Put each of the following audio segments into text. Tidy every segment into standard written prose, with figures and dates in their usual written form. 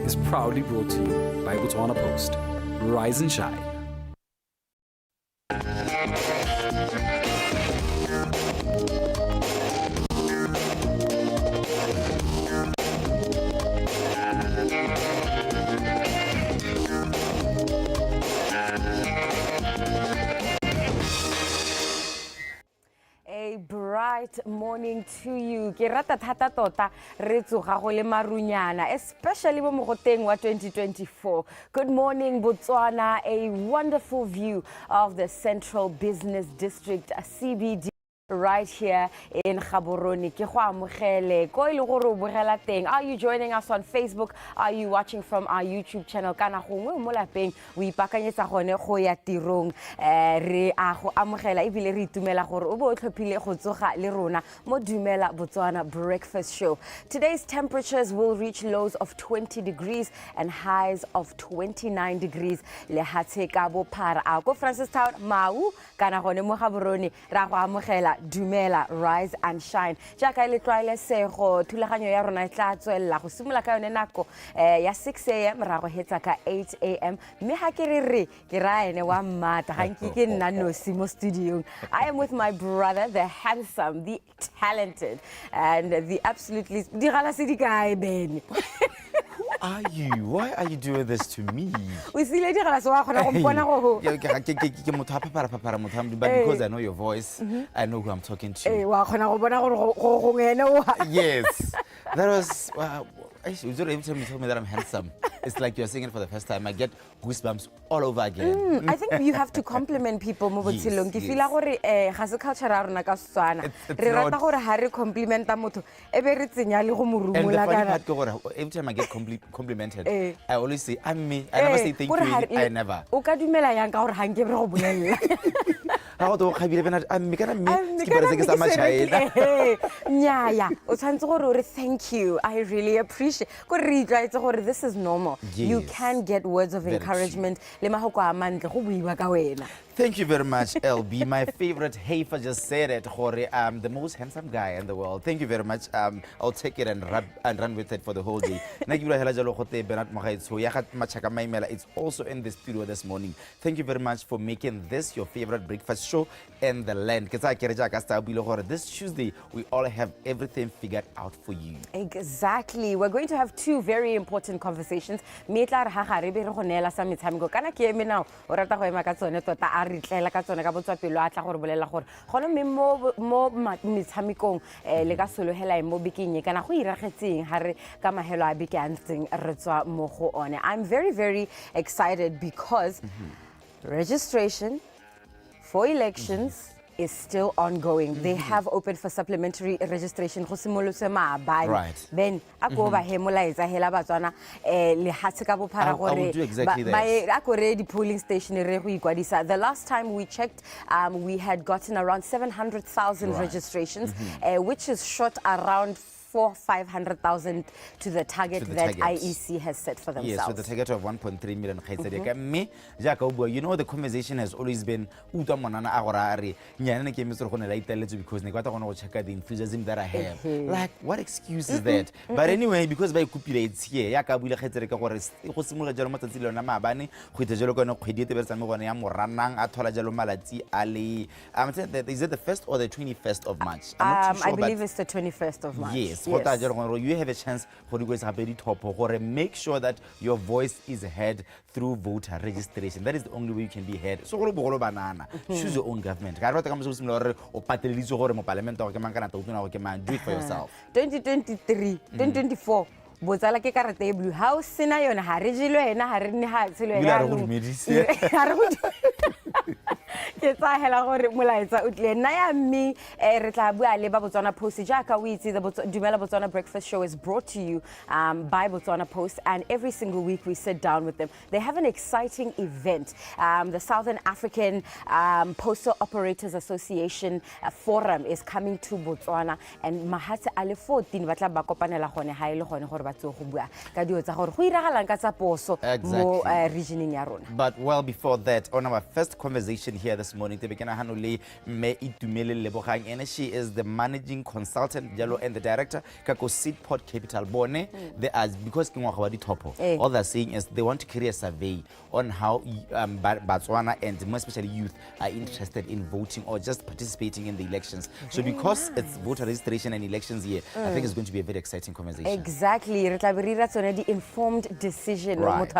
is proudly brought to you by Botswana Post. Rise and shine. A bright morning to you. Ke rata thata tota re tsoga go le marunyana, especially mo mogoteng wa 2024. Good morning Botswana, a wonderful view of the Central Business District CBD right here in Gaborone. Ke go amogele ko ile gore o bogela teng. Are you joining us on Facebook? Are you watching from our YouTube channel? Kana gongwe mo lapeng o ipakanyetsa gone go ya tirong. Re a go amogela ebile re itumela gore o bo tlhophile go tsoga le rona mo DUMELA Botswana breakfast show. Today's temperatures will reach lows of 20 degrees and highs of 29 degrees. Le hatse ka bophara a ko Francistown Mau kana gone mo Gaborone ra go amogela DUMELA, rise and shine. Jaka ile tlwaele sego thulaganyo ya rona tla tswella go simula ka yone nako ya 6 am ra go hetsa ka 8 am. Me ha ke re ke ra ene wa mmata ga ke nna no mo studio. I am with my brother, the handsome, the talented, and the absolutely digala se di kae Ben. Are you? Why are you doing this to me? We see lady gala so wa khona go mpona go. But because I know your voice, I know who I'm talking to. Wa khona go bona go ngene. Yes. That was actually, every time you tell me that I'm handsome, it's like you're saying it for the first time. I get goosebumps all over again. I think you have to compliment people mo botshelong. Ke feel gore ga se culture ra rona ka Setswana. Re rata gore ha re complimenta motho e be re tsenya le go morumula kana. Every time I get complimented, I always say I'm me. I never say thank you. I never. O ka dumela yang ka gore ha nke re go bolella. How do I be I'm gonna meet Nyaya, o tshwantse gore re thank you. I really appreciate. Go re tla gore this is normal. You can get words of encouragement. Le mahoko a mantle go buiwa ka wena. Thank you very much, LB. My favorite Heifa just said it, Jorge. I'm the most handsome guy in the world. Thank you very much. I'll take it and run with it for the whole day. It's also in the studio this morning. Thank you very much for making this your favorite breakfast show in the land. This Tuesday, we all have everything figured out for you. Exactly. We're going to have two very important conversations. Re tlela ka tsone ka botswapelo a tla gore bolela gore gone me mo metshamekong le ka solohela mo bekeng kana go iragetseng ha re ka mahelo a beke a ntseng re tswa mo go one. I'm very, very excited because registration for elections is still ongoing. They have opened for supplementary registration. Right. Then ako ba hemolaetsa hela Batswana le hatse ka bophara gore the polling station re go ikwadisa. The last time we checked, we had gotten around 700,000 registrations, which is short around 400,000-500,000 to the target that IEC has set for themselves. Yes, with the target of 1.3 million. You know, the conversation has always been because check the enthusiasm that I have. Like, what excuse is that? But anyway, because by copulates here, is it the 1st or the 21st of March? I'm not too sure, I believe it's the 21st of March. Yes. You have a chance for make sure that your voice is heard through voter registration. That is the only way you can be heard. So choose your own government. Do it for yourself. 2023, 2024. Botsala ke karata e blue. Ha o sena yona ha re jilo ena ha re ne ha tselo ya. Ke tsa hela gore molaetsa o tle nna ya mme re tla bua le ba Botswana Post jaaka o itse the DUMELA Botswana breakfast show is brought to you by Botswana Post, and every single week we sit down with them. They have an exciting event. The Southern African Postal Operators Association forum is coming to Botswana, and mahatse ale 14 ba tla ba kopanela gone ha ile gone gore ba tso go bua ka dio tsa gore go iragalang ka tsa poso mo regioning ya rona. But well before that, on our first conversation here this morning. Tebekena Hanule Me DUMELA Lebogang, and she is the managing consultant and the director Kako Seedport Capital Bone. They are because Topo. All they're saying is they want to create a survey on how Botswana and more especially youth are interested in voting or just participating in the elections. So because it's voter registration and elections here, I think it's going to be a very exciting conversation. Exactly. The informed decision. Right.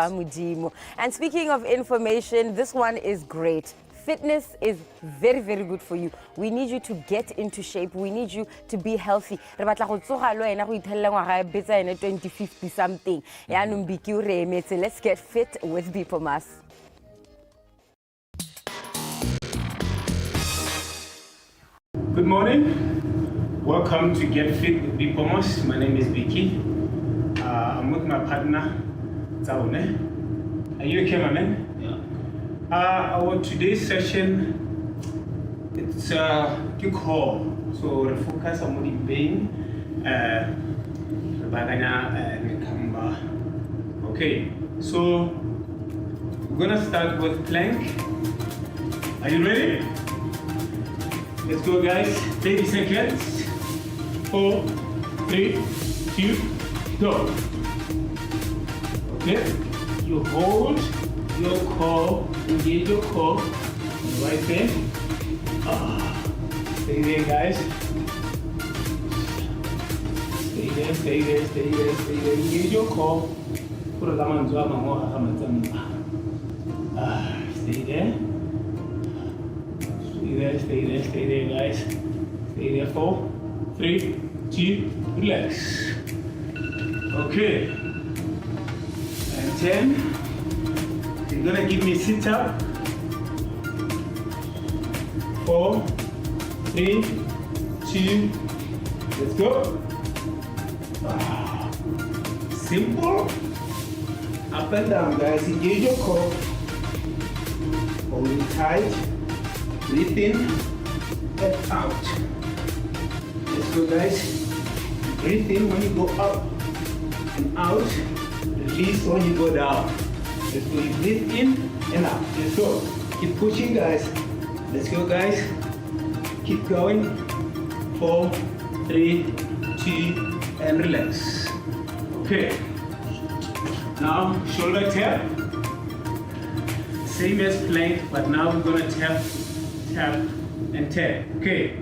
And speaking of information, this one is great. Fitness is very, very good for you. We need you to get into shape. We need you to be healthy. Let's get fit with Bipomas. Good morning. Welcome to Get Fit with Bipomas. My name is Vicky. I'm with my partner, Taone. Are you okay, my man? Yeah. Our today's session, it's a call. So the focus on the pain, okay, so we're gonna start with plank. Are you ready? Let's go, guys. 30 seconds. 4, 3, 2, go. Okay. You hold your core, engage your core right there. Stay there, guys. Stay there, stay there, stay there, stay there. Engage your core. Stay there. Stay there, stay there, stay there, guys. Stay there. 4, 3, 2, relax. Okay. And 10. You're gonna give me sit up. 4, 3, 2, let's go. Simple. Up and down, guys. Engage your core. Hold it tight. Breathe in and out. Let's go, guys. Breathe in when you go up and out. Release when you go down. Let's go. You breathe in and out. Let's go. Keep pushing, guys. Let's go, guys. Keep going. 4, 3, 2, and relax. Okay. Now shoulder tap. Same as plank, but now we're gonna tap, tap, and tap. Okay.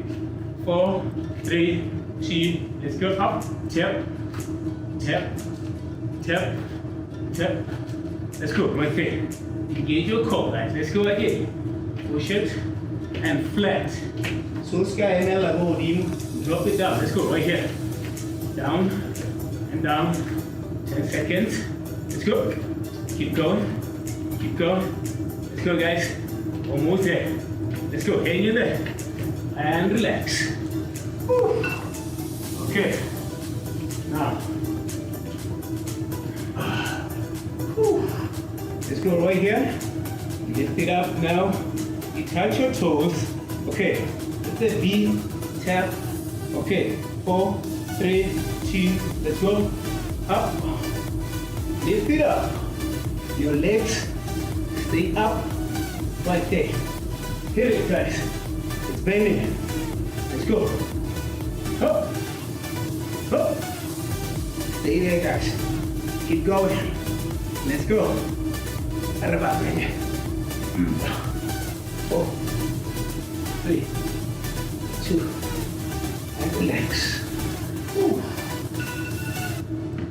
4, 3, 2. Let's go up. Tap, tap, tap, tap. Let's go, right there. Engage your core, guys. Let's go again. Push it and flat. So sky and drop it down. Let's go right here. Down and down. 10 seconds. Let's go. Keep going. Keep going. Let's go, guys. Almost there. Let's go. Hang in there. And relax. Woo. Okay. Now. Let's go right here. Lift it up now. You touch your toes. Okay. With the V, tap. Okay. 4, 3, 2. Let's go. Up. Lift it up. Your legs stay up right there. Hit it, guys. It's bending. Let's go. Up. Up. Stay there, guys. Keep going. Let's go. 4, 3, 2, and relax. Woo.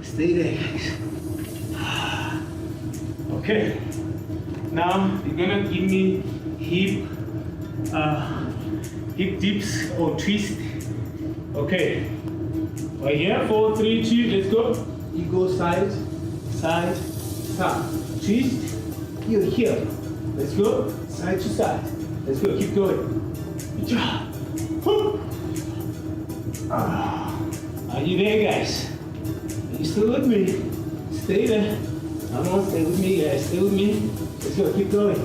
Stay there, guys. Okay. Now you're gonna give me hip dips or twist. Okay. Right here. 4, 3, 2. Let's go. You go side, side, side. Twist. You're here. Let's go. Side to side. Let's go. Keep going. Good job. Are you there, guys? Are you still with me? Stay there. Come on, stay with me, guys. Stay with me. Let's go. Keep going.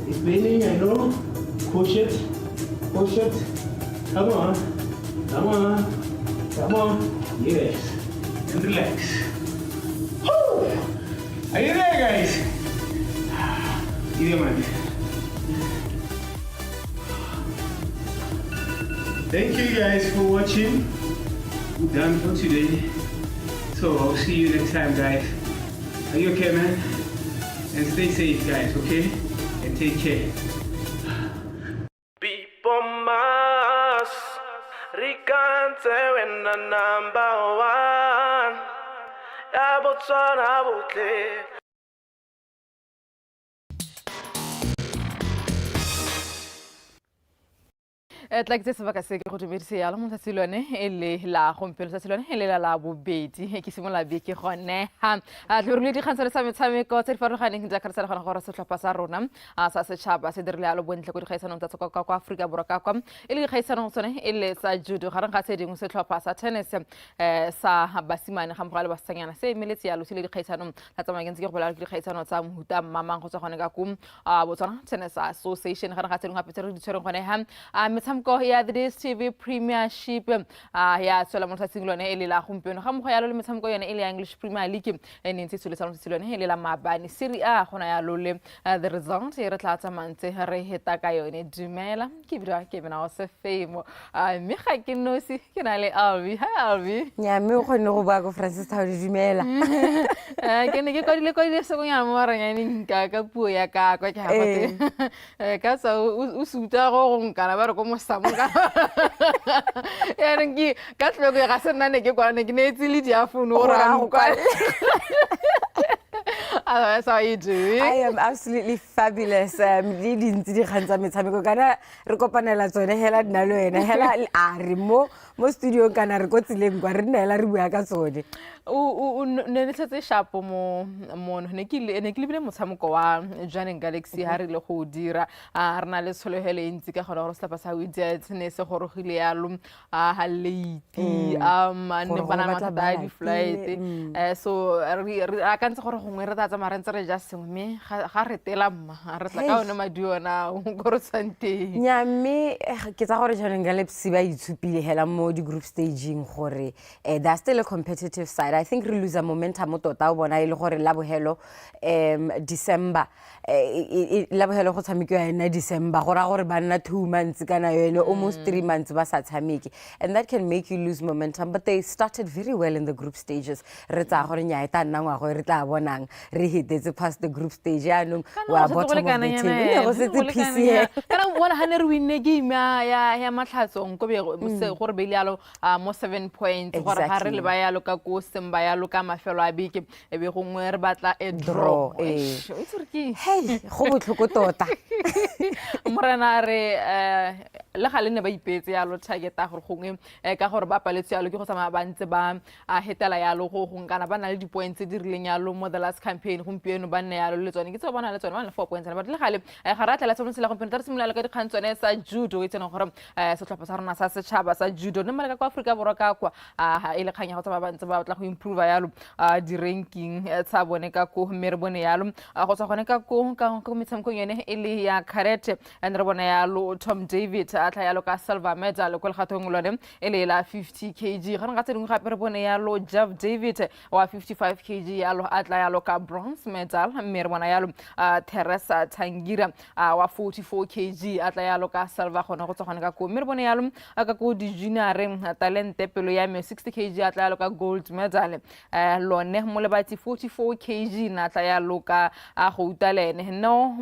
It's bending, I know. Push it. Push it. Come on. Come on. Come on. Yes. And relax. Are you there, guys? Either man. Thank you guys for watching. We're done for today. So I'll see you next time, guys. Are you okay, man? And stay safe, guys, okay? And take care. Pipomas, Rikante when the number one. Ya Botswana botle. tla ke tse sebaka se ke go dumedise yalo mo tsatsi lone e le la gompieno tsatsi lone e le la bobedi ke simola beke gone ha tlo re le dikgantsho tsa metshameko tse di farologaneng ja ka re gona gore setlhopha sa rona sa setšhaba se dirile yalo bontle go dikgaisanong tsa tsoko kwa Afrika Borwa ka kwa e le dikgaisanong tsone e le sa judo gareng ga se dingwe setlhopha sa tennis sa basimane ga mogale ba setsanyana se emeletse yalo se le dikgaisanong tsa tsamaya ke go bolela dikgaisanong tsa mohuta mamang go tswa gone ka kum Botswana Tennis Association gareng ga se dingwe gape tse re di tshwereng gone ha metshameko ya the DStv Premiership ya tswela mo tsatsing lone e le la gompieno ga mogo yalo le metshameko yone e le English Premier League e ntse tswele sa tsatsing lone e le la mabane Serie A gona ya le the result e re tla tsamantse re heta ka yone dumela ke bira ke bena o se femo mme ga ke nosi ke na le Alvi hi Alvi nya me o gone go ba go Francis Tau dumela ke ne ke kodile se go nyana mo ranyane ka puo ya ka kwa ke ha bote ka sa o suta go nkana ba re go mo samoka ya renki ka tlhoko ga se nna ne ke kwane ke ne tsile dia founu o ra go kwa That's how you do it. I am absolutely fabulous. Di dintsi di kgantsa metshameko kana re kopanela tsone hela dina le wena hela a re mo studio kana re go tsileng kwa re nela re bua ka tsone. O ne le tsetse shapo mo ne ke le motshameko wa Joining Galaxy ha re le go dira re na le tsholohele ntsi ka gore se sa o dia tsene se gorogile yalo ha late ne bana mata di flight so re a kantse gore gongwe re tsa mara ntse re ja sengwe me ga re tela mma re tla ka one madiona go re sante nya me ke tsa gore Joining Galaxy ba itshupile hela mo di group staging gore there's still a competitive side. I think we lose a momentum tota o bona ile gore la bohelo December la bohelo go tshamekiwa ena December gora gore ba nna 2 months kana yone almost 3 months ba sa tshameki and that can make you lose momentum but they started very well in the group stages re tsa gore nya eta nna ngwa go re tla bonang re hitetse past the group stage ya no wa bottom of the table ne go setse PC kana bona ha ne re winne game ya matlhatsong go be gore be ile yalo mo 7 points gore ha re le ba yalo ka ko semba yalo ka mafelo a beke e be gongwe re batla a draw it's okay hey go botlhoko tota morena re le ga le ne ba ipetse yalo target a gore gongwe ka gore ba paletse yalo ke go tsamaya ba ntse ba hetela yalo go ngana ba na le di points di rileng yalo mo the last campaign gompieno ba nne yalo le tsone ke tse bona le tsone ba le 4 points ba le gale ga ra tlela tsone se la gompieno tsa simolala ka dikgantsone sa judo e tsena gore setlhopha sa rona sa setšhaba sa judo ne maleka kwa Afrika Borwa ka kwa e le khanya go tsamaya ba ntse ba tla go improve yalo di ranking tsa bone ka ko mere bone yalo go tswa gone ka ko metshameko yone e le ya karate and re bona yalo Tom David a tla yalo ka silver medal ko le kgathong lone e le la 50 kg ga nga tseng gape re bone yalo Jeff David wa 55 kg yalo a tla yalo ka bronze medal mere bona yalo Teresa Tangira wa 44 kg a tla yalo ka silver gone go tswa gone ka ko mere bone yalo ka ko di junior talente pelo ya me 60 kg a tla yalo ka gold medal lone mo le batsi 44 kg na tla yalo ka go utalene no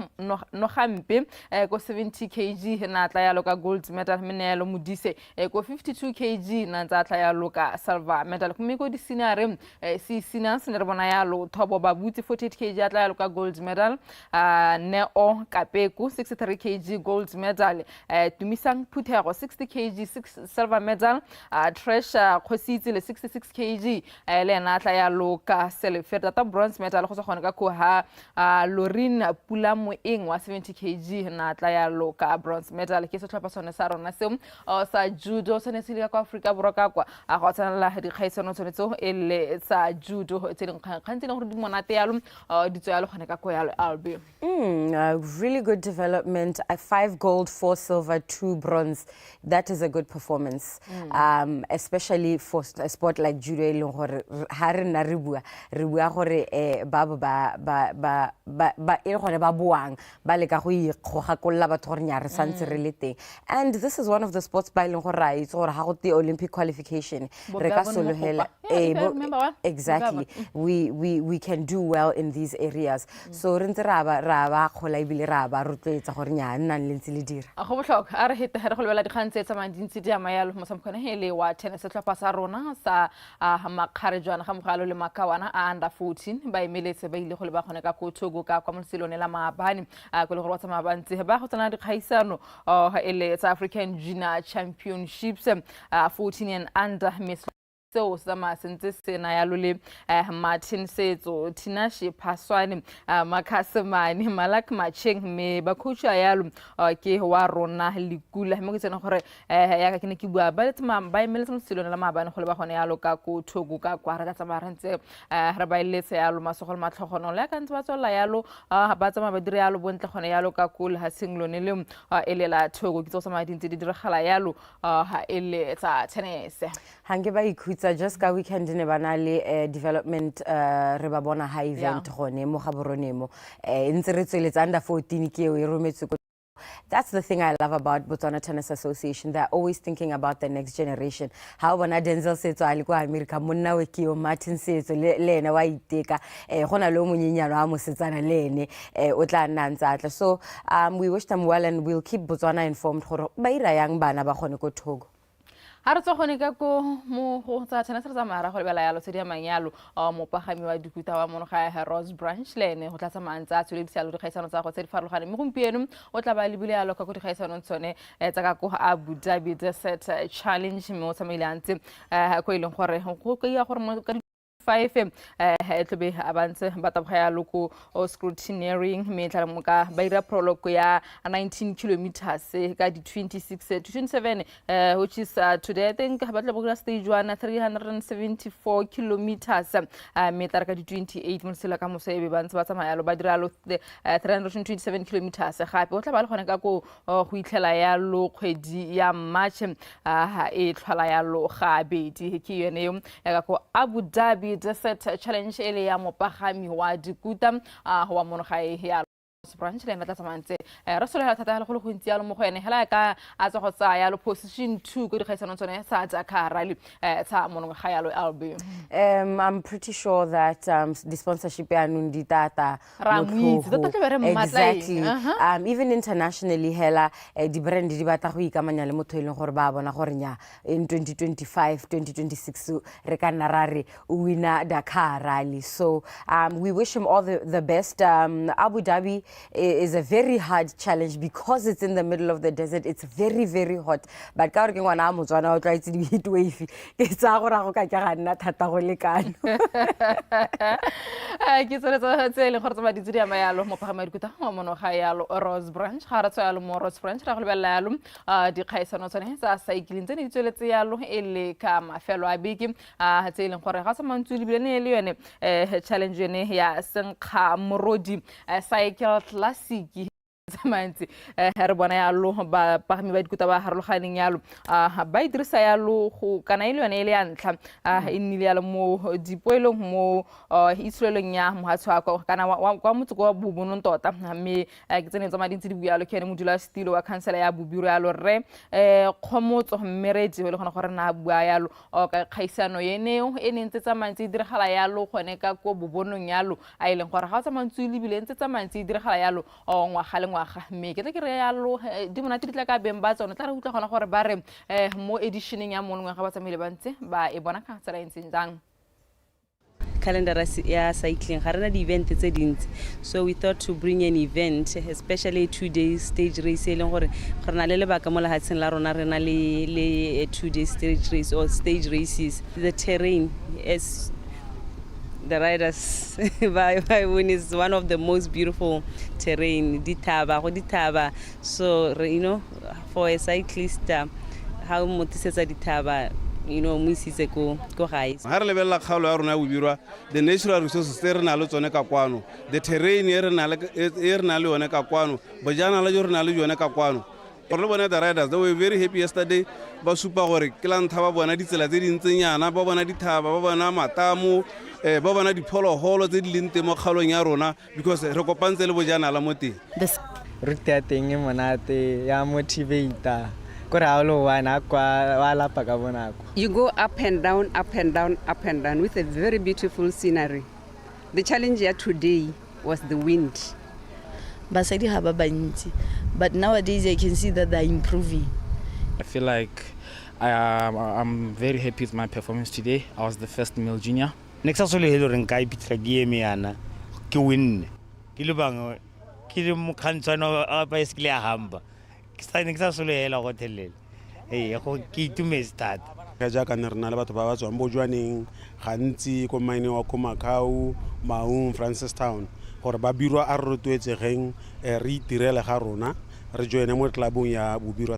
gampe ko 70 kg na tla yalo ka gold medal menelo modise ko 52 kg na tla yalo ka silver medal mme ko di senior si seniors ne re bona yalo Thobo Babutsi 48 kg a tla yalo ka gold medal Neo Kapeku 63 kg gold medal Tumisang Phuthego 60 kg silver medal Treasure Khositsi le 66 kg le na tla yalo ka silver ta bronze medal go tsogone ka ko ha Lorin Pulamoeng wa 70 kg na tla yalo ka bronze medal ke setlhopha sone sa rona se sa judo sone se le ka Afrika Borwa ka kwa a go tsana di kgaisano tsone tso e le sa judo tse ding khantsi le gore di monate yalo di tswa yalo gone ka ko yalo Albi really good development 5 gold 4 silver 2 bronze that is a good performance especially for a sport like judo e leng gore ha re na re bua gore ba e gore ba buang ba le ka go ikgogakolla batho gore nya re santse re le teng and this is one of the sports by leng gore ra itse gore ha go the Olympic qualification re ka sologela exactly we can do well in these areas so re ntse ra ba khola ibile ra ba rotloetsa gore nya nna le ntse le dira go botlhokwa a re hete re go lebela dikgang tse tsamang dintsi di amayalo mo samkhone hele wa tennis tlhopha sa rona sa makgarejwana ga mogalo le makawana a under 14 ba emeletse ba ile go le ba gone ka ko Togo ka kwa mosilone la maabane go le gore wa tsamaya bantse ba go tsana dikgaisano ele South African Junior Championships 14 and under Miss so sama sentse sena ya lole Martin Setso Tinashi Paswane Makasemane Malak Macheng me ba coach ya lo ke wa rona Likula mo ke tsena gore ya ka ke ne ke bua ba le tsama ba emeletse mosilone la maabane go le ba gone ya lo ka ko Togo ka kwa ra tsama rentse re ba iletse ya lo masogolo matlhogono le ka ntse ba tswela ya lo ba tsama ba dire ya lo bontle gone ya lo ka ko le ha singlone le elela Togo ke tsoma dintse di diragala ya lo ha ele tsa tennis hange ba ikhutsa just ka weekend ne bana le development re ba bona high event gone mo ga boronemo ntse re tsweletsa under 14 ke e rometse ko. That's the thing I love about Botswana Tennis Association. They're always thinking about the next generation. How bona Denzel Setso ali kwa America monna we ke Martin Setso le ene wa iteka gona lo monyenyano a mosetsana le ene o tla nna ntsa. So we wish them well and we'll keep Botswana informed gore ba ira yang bana ba gone ko Togo. Ha re tsogone ka ko mo go tsa tennis re tsamaya go lebela yalo se di manyalo mo pagami wa dikuta wa mono ga Rose Branch lene go tla tsamaya ntsa tswele di salo di kgaisano tsa go tse di farologane mo gompieno o tla ba le bile yalo ka go di kgaisano tsone tsa ka ko Abu Dhabi Desert Challenge mo tsamaile antse go ileng gore go ya gore mo 5 tlobe abantse ba tabga loko o scrutineering metla mo ka ba ira prologue ya 19 kilometers ka di 26 to 27 which is today I think ba tla bogla stage 1 374 kilometers meter ka di 28 mo sela ka mo sebe bantse ba tsamaya lo ba dira lo 327 kilometers gape o tla ba le gone ka go itlela ya lo kgwedi ya March e tlhola ya lo ga bedi ke yone ya ka go Abu Dhabi Desert Challenge ele ya mopagami wa dikuta wa mono ga ya branch le natla tsamantse re solela thata go le go ntsi ya lo mo go ene hela ka a tsa go tsa ya lo position 2 go di kgaisano tsone sa tsa kharali tsa mono ga ya lo LB. I'm pretty sure that the sponsorship ya nundi tata exactly even internationally hela di brand di batla go ikamanya le motho eleng gore ba bona gore nya in 2025 2026 re ka narare winner Dakar rally. So we wish him all the best. Abu Dhabi is a very hard challenge because it's in the middle of the desert. It's very, very hot. But ka re ke ngwana mo tswana o tla itse di heat wave ke tsa go ra go ka ga nna thata go lekano ke tsere tse le gore tsa di tsedi amayalo mo pagama dikuta mo mono ga yalo Rose Branch ga ra tsaya lo mo Rose Branch ra go lebella yalo di kgaisano tsone tsa cycling tse di tsweletse yalo ele ka mafelo a beke tse leng gore ga sa mantsi le bile le yone challenge ne ya senkga morodi cycle classic zamantsi re bona ya lo ba pagami ba dikuta ba harologaneng ya lo ba idirisa ya lo go kana ile yone ile ya ntlha inile ya lo mo dipoelong mo isolelong ya mohatshwa kana kwa motsuko wa bubono tota mme ke tsene tsama dintsi di bua lo kene modula stilo wa council ya bubiro ya lo re khomotso mmeredi le gona gore na bua ya lo ka kgaisano yeneo ene ntse tsamantsi diragala ya lo gone ka ko bubonong ya lo a ile gore ga tsamantsi le bile ntse tsamantsi diragala ya lo ngwa me ke re ya lo di mona titla ka beng ba tsone tla re utla gona gore ba re mo editioning ya monongwe ga ba tsamile bantse ba e bona ka tsela entseng jang calendar ya cycling ga rena di event tse dintsi so we thought to bring an event especially 2 days stage race e leng gore na le lebaka mo lehatsheng la rona rena le 2 days stage race or stage races. The terrain is the riders by win is one of the most beautiful terrain ditaba so you know for a cyclist how motisetsa ditaba you know misise go guys ha re lebella kgalo ya rona ya bobirwa the natural resources tse re na le tsone ka kwano the terrain e re na le yone ka kwano bojana la jo re na le yone ka kwano gore le bona the riders they were very happy yesterday ba supa gore ke la ntha ba bona ditsela tse dintsenyana ba bona dithaba ba bona matamo ba bona diphologolo tse di leng teng mo kgalong ya rona because re kopantse le bojana la mo teng ruta teng monate ya motivator You go up and down, up and down, up and down with a very beautiful scenery. The challenge here today was the wind. Basadi ha ba bantsi, but nowadays I can see that they're improving. I feel like I'm very happy with my performance today. I was the first male junior. Next solo helo re nka ipitla game yana ke win ke le bang ke le mokhantswana a bicycle ya hamba ke sa next solo hela go thelele go ke itumetse thata ka jaaka ne rena le batho ba ba tswang bojwaneng gantsi ko mine wa ko Macau Maung Francistown gore ba biro a rotwetsegeng re itirele ga rona re joine mo clubong ya bobiro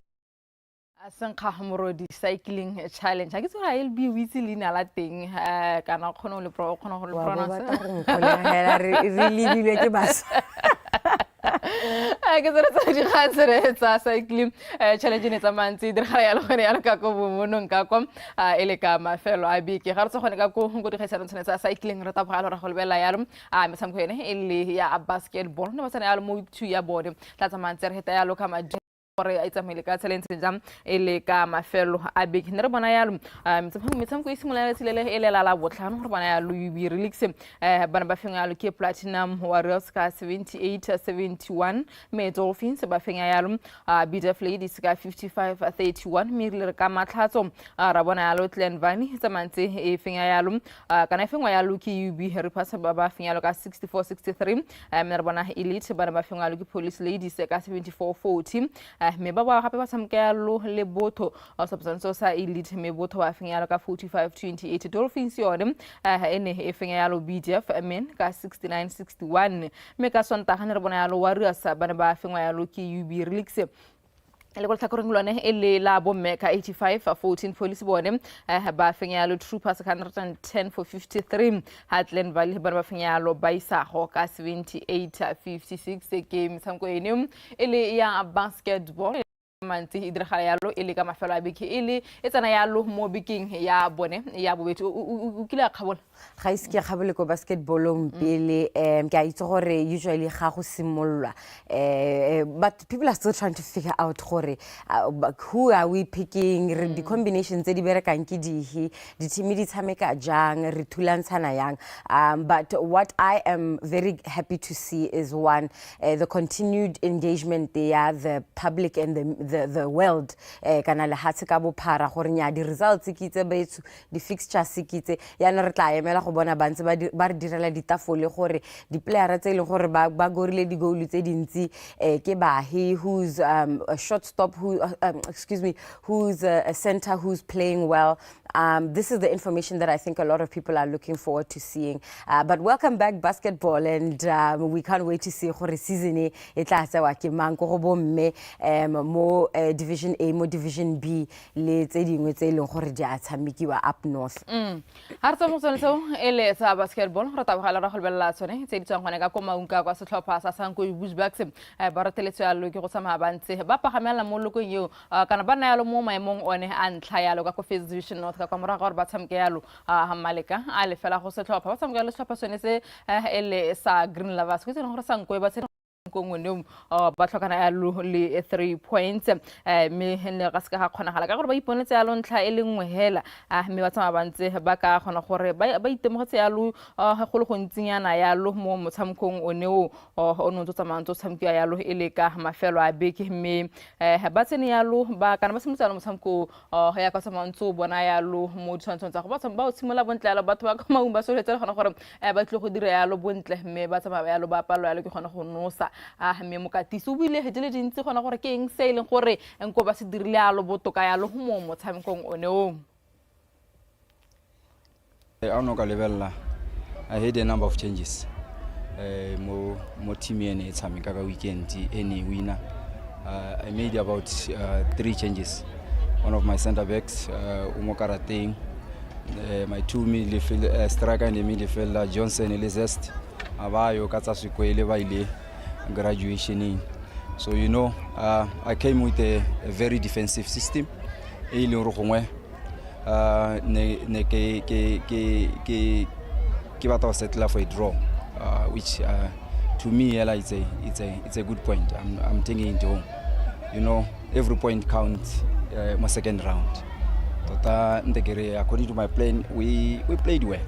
Asanka Hamorodi cycling challenge. I guess I'll be with Lina Lating. Can I call the pro? Really, really, bas. I guess that's a cycling challenge in a man. See the Hayal Kako Mununkakom, Eleka, my fellow IB, Harsohonako, who got a cycling Ratapala Holvelayam. I'm some way, a basketball. No, I'll move to your body. That's a man said, Loka. It's a medical talent jam eleka mafelo abik nerbana yalum mitsam ko isimula silele elela la botlan horbana yalu bi relax bana ba fenga yalu ke platinum warriors ka 78-71 me dolphins ba fenga yalum bidef ladies ka 55-31 mirler ka matlatso rabona yalu tlen vani zamantse e fenga yalum kana fenga yalu ki UB repasa ba fenga yalu ka 64-63 nerbana elite bana ba fenga yalu ki police ladies ka 74-40 me baba hape ba samkelo le botho o substanso sa elite me botho wa fingalo ka 45-28 dolphins yone ene e fingalo BDF men ka 69-61 me ka sonta hanere bona yalo warriors bana ba fingalo ki UB relax le go tlakorengulwane ele la bomme ka 85-14 police bone ba fengalo troopers 110-53 Heartland Valley ba fengalo ba isa ho ka 78-56 game samko ene ele ya basketball manti idrakhala yalo ele ka mafelo abiki ele etsana yalo mo biking ya bone ya bobetu o kila khabol ga iske ga bole ko basketballong pele ke a itse gore usually ga go simollwa but people are still trying to figure out gore who are we picking the combinations tse di berekang ke dihi di team di tshameka jang re thulantshana yang but what I am very happy to see is one the continued engagement there the public and the world kana le hatse ka bophara gore nya di results kitse betsu di fixtures kitse yana re tla emela go bona bantse ba re direla ditafole gore di player tse ile gore ba gorile di goal tse dintsi ke bahi who's a shortstop who who's a center who's playing well. This is the information that I think a lot of people are looking forward to seeing. But welcome back basketball, and we can't wait to see gore season e tla tsewa ke mang go bomme mo division A mo division B le tse dingwe tse ileng gore di a tshamekiwa up north. Hartsa mo tsonso ele sa basketball re tabagala ra golbella tsone tse di tswang gone ka ko maunka kwa setlhopha sa Sanko Bushbucks ba rateletse ya lo ke go tsama bantse ba pagamela mo lokong yo kana ba na yalo mo maemong one a ntlha yalo ka ko first division north ka mora gore ba tshamke yalo ha maleka a le fela go setlhopha ba tshamke le setlhopha sone se ele sa Green Lovers go tsena gore Sanko ba tsena kongwe ba tlhokana yalo le 3 points me ne ga ska ga khonagala ka gore ba iponetse yalo ntlha e le nngwe hela me ba tsama bantse ba ka khona gore ba itemogetse yalo go le go ntsinyana yalo mo motshamkong oneo o no ntse tsamantso tshamkiwa yalo e le ka mafelo a beke me ba tsene yalo ba kana ba simotsa yalo motshamko ya ka tsamantso bona yalo mo ditshwantsho tsa go ba tsamba o tshimola bontle yalo batho ba ka maumba so letsa gona gore ba tle go dira yalo bontle me ba tsama yalo ba palo yalo ke gona go nosa me mokatisi o bile hedile dintsi gona gore ke eng se ileng gore enko ba se dirile yalo botoka yalo mo motshamekong oneo I don't know lebella I had a number of changes mo team ene e tshameka ka weekend any winner I made about 3 changes. One of my center backs Umokarateng my two midfield striker and the midfielder Johnson Elizest abayo ka tsa sekwele ba ile graduationing. So you know I came with a very defensive system e ile re gongwe ne ke batla settle for a draw which to me it's a good point. I'm taking it home. You know every point counts my second round. Tota ndekere, according to my plan, we played well.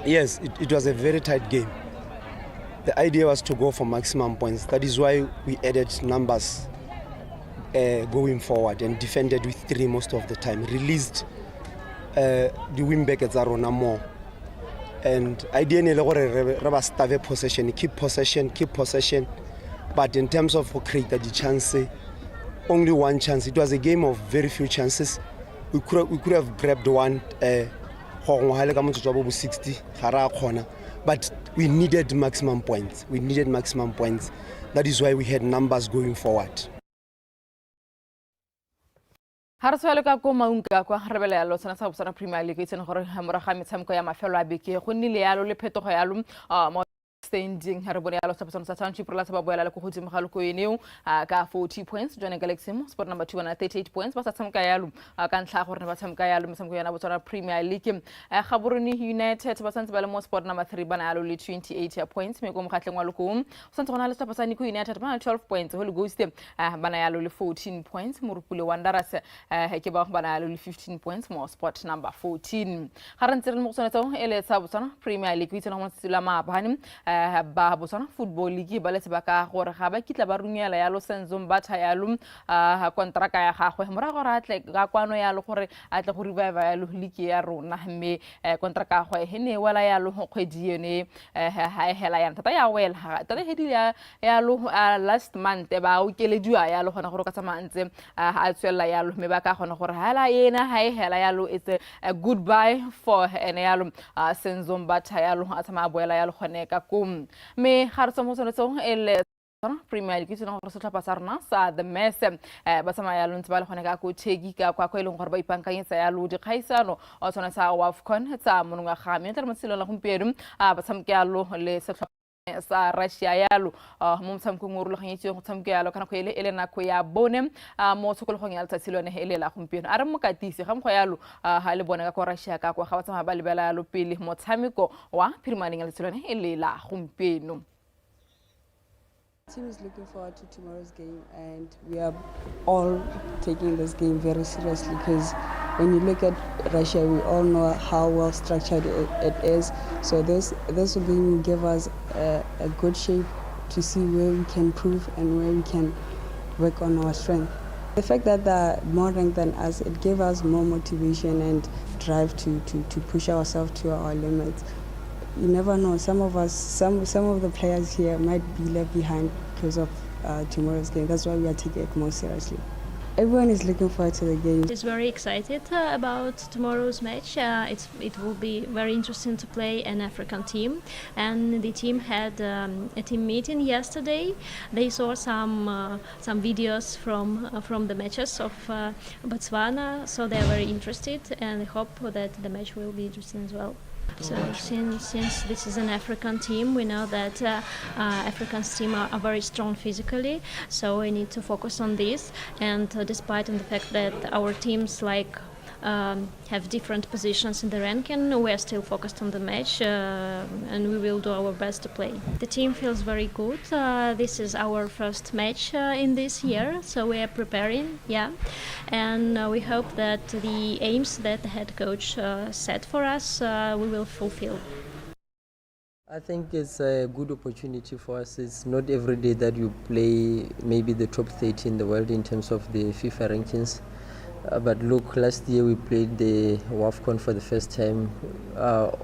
Yes, it was a very tight game. The idea was to go for maximum points. That is why we added numbers going forward and defended with 3 most of the time. Released the wing back at Zarona more. And ideally, we start possession, keep possession. But in terms of creating the chance, only one chance. It was a game of very few chances. We could have grabbed one. 60, but we needed maximum points. That is why we had numbers going forward. Ha re swele ka go maunka kwa re bele yalo tsana sa botswana Premier League itse gore moraga metshameko ya mafelo a beke go nnile yalo le phetogo yalo standing ha re bone yalo sa sa Township la sa ba boela le go godimo ga loko eneo ka 40 points Johnny Galaxy sport number 2 na 38 points ba sa tshameka yalo ka ntlha gore ba tshameka yalo metshameko ya botswana Premier League ga Boroni United ba santse ba le mo sport number 3 ba na yalo le 28 points me go mogatleng wa loko o santse gona le sa pasani ko United ba na 12 points Holy Ghost ba na yalo le 14 points Morupule Wanderers ke ba na yalo le 15 points mo sport number 14 ga re ntse re mo tsone tso ele sa botswana Premier League itse no mo tsela mabane ba botswana football league ba le sebaka gore ga ba kitla ba runyela yalo Senzom batha yalo kontraka ya gagwe morago ra tle ga kwano yalo gore a tle go revive yalo league ya rona mme kontraka ya gagwe ne wela yalo kgwedi yone ha hela ya tata ya wela tata hedile yalo last month ba o kelediwa yalo gona gore ka tsamantse a tswela yalo mme ba ka gona gore hala yena ha hela yalo it's a goodbye for ene yalo Senzom batha yalo a tsama boela yalo gone ka me ga re tsamo tsone tso ele Premier League tsena gore se tlhapa sa rona sa the mess ba tsama ya lontse ba le gone ka go thegi ka kwa eleng gore ba ipankanyetsa ya lo di kgaisano o tsona sa WAFCON tsa mononga ga me tla motsilo la gompieno ba tshamke ya lo le se sa Russia yalo mo mtshamko ngoro le ganyetse go tshamke yalo kana go ele nako ya bone mo tshokologong ya letsatsi lone ele la gompieno a re mokatisi ga mgo yalo ha le bone ka go Russia ka kwa ga ba tsama ba lebela yalo pele motshameko wa Premier League letsatsi lone ele la gompieno. The team is looking forward to tomorrow's game, and we are all taking this game very seriously because when you look at Russia, we all know how well structured it is. So this game will give us a good shape to see where we can improve and where we can work on our strength. The fact that they're more ranked than us, it gave us more motivation and drive to push ourselves to our limits. You never know. Some of the players here might be left behind because of tomorrow's game. That's why we are taking it more seriously. Everyone is looking forward to the game. Just very excited about tomorrow's match. It will be very interesting to play an African team, and the team had a team meeting yesterday. They saw some videos from the matches of Botswana, so they are very interested, and I hope that the match will be interesting as well. So since this is an African team, we know that African teams are very strong physically, so we need to focus on this. And despite the fact that our teams have different positions in the ranking, we are still focused on the match, and we will do our best to play. The team feels very good. This is our first match in this year, so we are preparing, and we hope that the aims that the head coach set for us, we will fulfill. I think it's a good opportunity for us. It's not every day that you play maybe the top 30 in the world in terms of the FIFA rankings. But look, last year we played the WAFCON for the first time.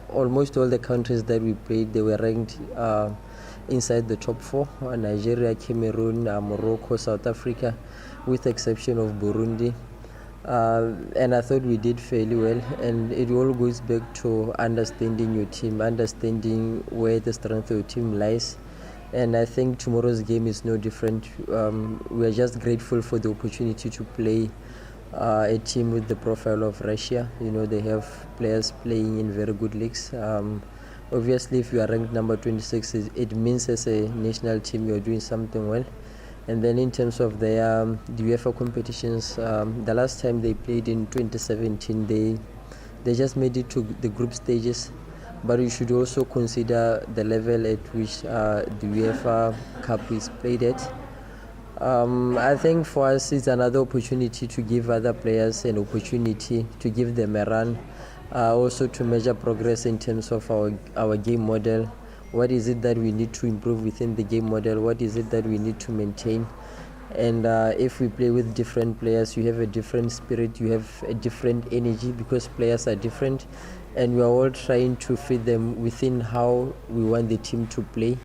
Almost all the countries that we played, they were ranked inside the top 4. Nigeria, Cameroon, Morocco, South Africa, with the exception of Burundi. And I thought we did fairly well. And it all goes back to understanding your team, understanding where the strength of your team lies. And I think tomorrow's game is no different. We are just grateful for the opportunity to play a team with the profile of Russia. You know, they have players playing in very good leagues. Obviously, if you are ranked number 26, it means as a national team you are doing something well. And then in terms of the UEFA competitions, the last time they played in 2017, they just made it to the group stages. But you should also consider the level at which the UEFA Cup is played at. I think for us it's another opportunity to give other players an opportunity to give them a run, also to measure progress in terms of our game model. What is it that we need to improve within the game model? What is it that we need to maintain? And if we play with different players, you have a different spirit, you have a different energy because players are different, and we are all trying to fit them within how we want the team to play.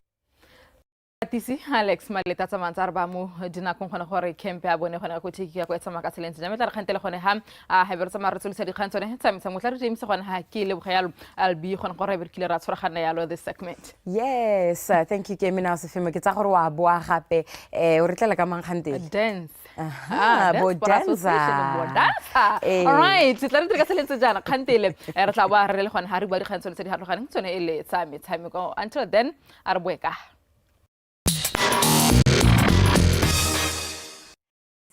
Tisi Alex Maleta tsa mantsar ba mo dina kon khona gore camp ya bone khona go tshiki go etsa maka tselentse ja metla re khantele khone ha ha bertsa mara tsolisa di khantsone tsa mtsa motla re James khona ha ke le bogayalo albi khona gore be kile ra tshwaragana yalo this segment. Yes, thank you Kemi na se fema ke tsa gore wa boa gape o re tlela ka mang khantele dance. Bodanza. All right, tla re ka tselentse jana khantele re tla ba re le khona ha re ba di khantsone tse di harloganeng tsone e le tsa metshameko. Until then a re boeka.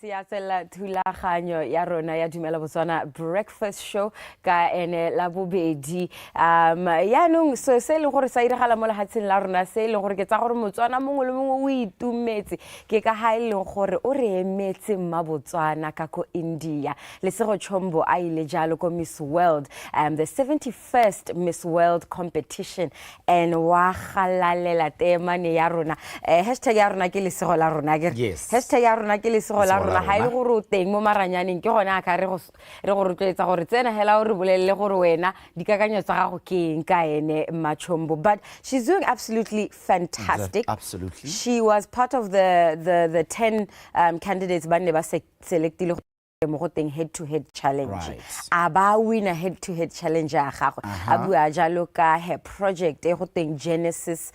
Siyatsela thulaganyo ya rona ya Dumela Botswana breakfast show ka ene la bobedi yaanong so se le gore sa iragala mo lehatsheng la rona se le gore ke tsa gore Motswana mongwe le mongwe o itumetse ke ka ha ile gore o re emetse Botswana ka ko India le sego chombo a ile jalo ko Miss World the 71st Miss World competition and wa galalela temane ya rona hashtag ya rona ke le sego la rona yes hashtag ya rona ke le sego la rona ha ile go teng mo maranyaneng ke gona ka re go rotletsa gore tsena hela o re bolelle gore wena dikakanyo tsa gago ke eng ka ene Machombo, but she's doing absolutely fantastic. Absolutely. She was part of the 10 candidates ba ne ba selectile head to head challenge. Right. Aba win a head to head challenge a gago. Abu ajalo ka her project e go teng Genesis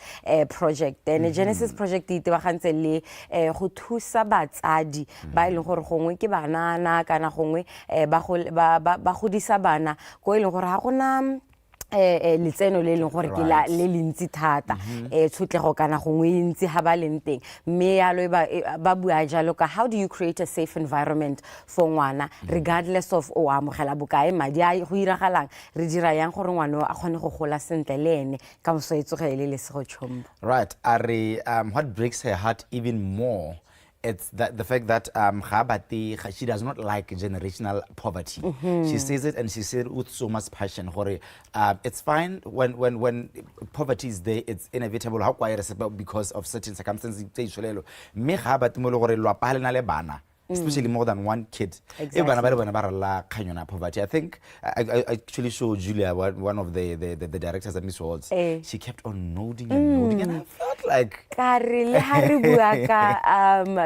project. And Genesis project e ba gantse le go thusa batsadi ba ile gore gongwe ke banana kana gongwe ba godisa bana go ile gore ha gona letseno le leng gore ke la le lentsi thata tshotlego kana gongwe ntsi ha ba leng teng mme yalo ba bua jalo ka how do you create a safe environment for ngwana regardless of o amogela bokae madi a go iragalang re dira yang gore ngwana a khone go gola sentle le ene ka mosoetsogele le sego chombo. Right, what breaks her heart even more, it's the fact that she does not like generational poverty. She says it, and she said it with so much passion. It's fine when poverty is there, it's inevitable. How because of certain circumstances. Especially more than one kid. Exactly. Poverty. I think I actually showed Julia, one of the directors at Miss World. She kept on nodding and nodding, and I felt like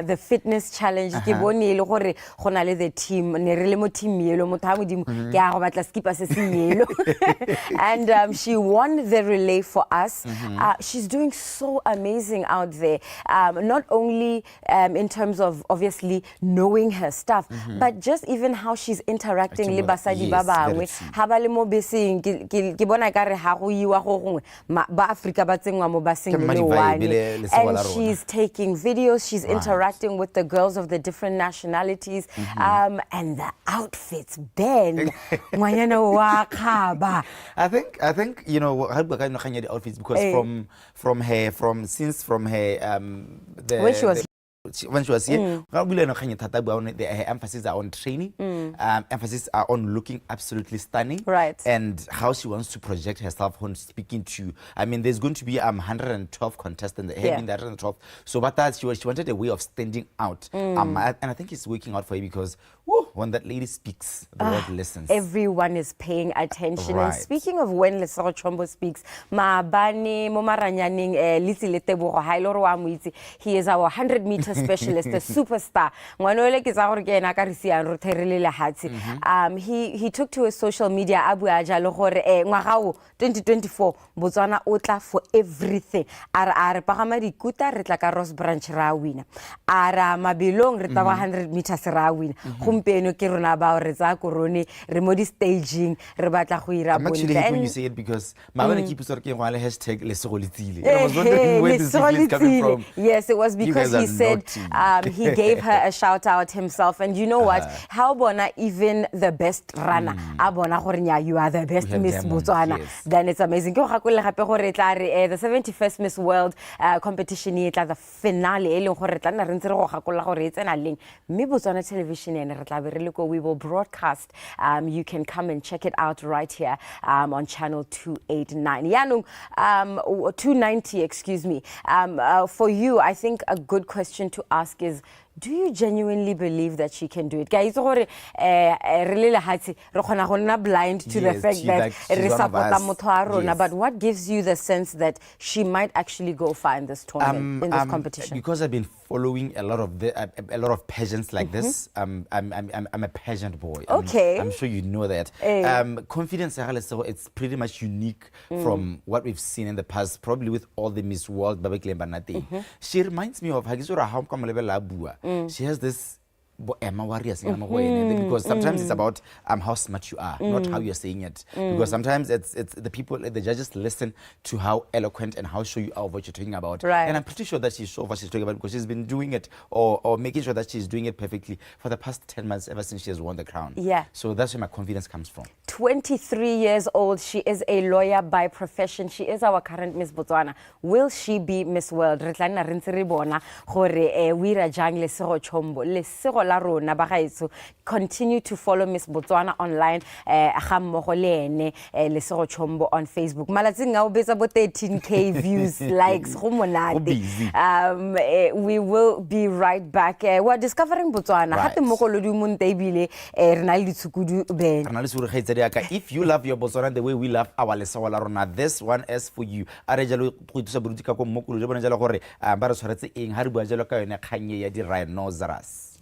the fitness challenge ke bone ile gore gona le the team ne re le mo team yelo mo tha modimo ke a go batla skipper se se yelo and she won the relay for us. She's doing so amazing out there, not only in terms of obviously knowing her stuff, but just even how she's interacting le basadi ba bangwe ha ba le mo beseng ke bona ka re ha go iwa go gongwe ba Africa ba tsengwa mo baseng le one, and she's taking videos, she's interacting with the girls of the different nationalities, and the outfits ben ngwanyana wa khaba. I think you know how the outfits because from her when she was when she was here, her emphasis are on training, emphasis are on looking absolutely stunning, right? And how she wants to project herself when speaking to. I mean, there's going to be 112 contestants, having that 112. So, but that she wanted a way of standing out, and I think it's working out for you because when that lady speaks, the world listens. Everyone is paying attention. Right. And speaking of when Lesego Chombo speaks, Maabane Momaranyaning Lisilete Hailoro Amuiti, he is our 100-meter specialist, a superstar. He took to his social media Abu Ajalo gore 2024 Botswana otla for everything. Ara pagama dikuta re Ross Branch ra wina. Ara mabilong re 100 meters ra wina. gompieno ke rona bao re tsa korone re mo di-staging re batla go ira I'm actually happy when you say it because Mabane keep talking about hashtag lesego letsile. I was wondering where this is coming from. Yes, it was because he said he gave her a shout out himself. And you know what? How bona even the best runner, abona gore nya you are the best Miss Botswana. Then it's amazing. Ke go gakolle gape gore tla re the 71st Miss World competition e tla the finale e leng gore tla nna re ntse re go gakolla gore e tsena leng. Mme Botswana television ene re tla be re le ko we will broadcast. You can come and check it out right here on channel 289. Yanung 290, excuse me. For you, I think a good question to ask is, do you genuinely believe that she can do it? Guys, re kgona go nna blind to the fact that re support motho a rona, but what gives you the sense that she might actually go far in this tournament, in this competition? Because I've been following a lot of pageants like this. I'm a pageant boy. I'm sure you know that. Confidence, it's pretty much unique from what we've seen in the past, probably with all the Miss World. She reminds me of she has this because sometimes it's about how smart you are, not how you're saying it. Because sometimes it's the people, the judges listen to how eloquent and how sure you are of what you're talking about. And I'm pretty sure that she's sure of what she's talking about because she's been doing it or making sure that she's doing it perfectly for the past 10 months ever since she has won the crown. So that's where my confidence comes from. 23 years old. She is a lawyer by profession. She is our current Miss Botswana. Will she be Miss World? Re tla nna re ntse re bona gore we ira jang lesego chombo lesego la rona ba gaetso. Continue to follow Miss Botswana online ga mmogo le ene lesego chombo on Facebook. Malatsing a o betsa bo 13k views likes go monate. We will be right back. We're discovering Botswana. Gape mo go lodi monte ebile re na le ditshukudu ben. If you love your Botswana the way we love our lesego la rona, this one is for you. Are jalo go itse boruti ka go mmokolo je bona jalo gore ba re tshwaretse eng ha re bua jalo ka yone kganye ya di rhinoceros.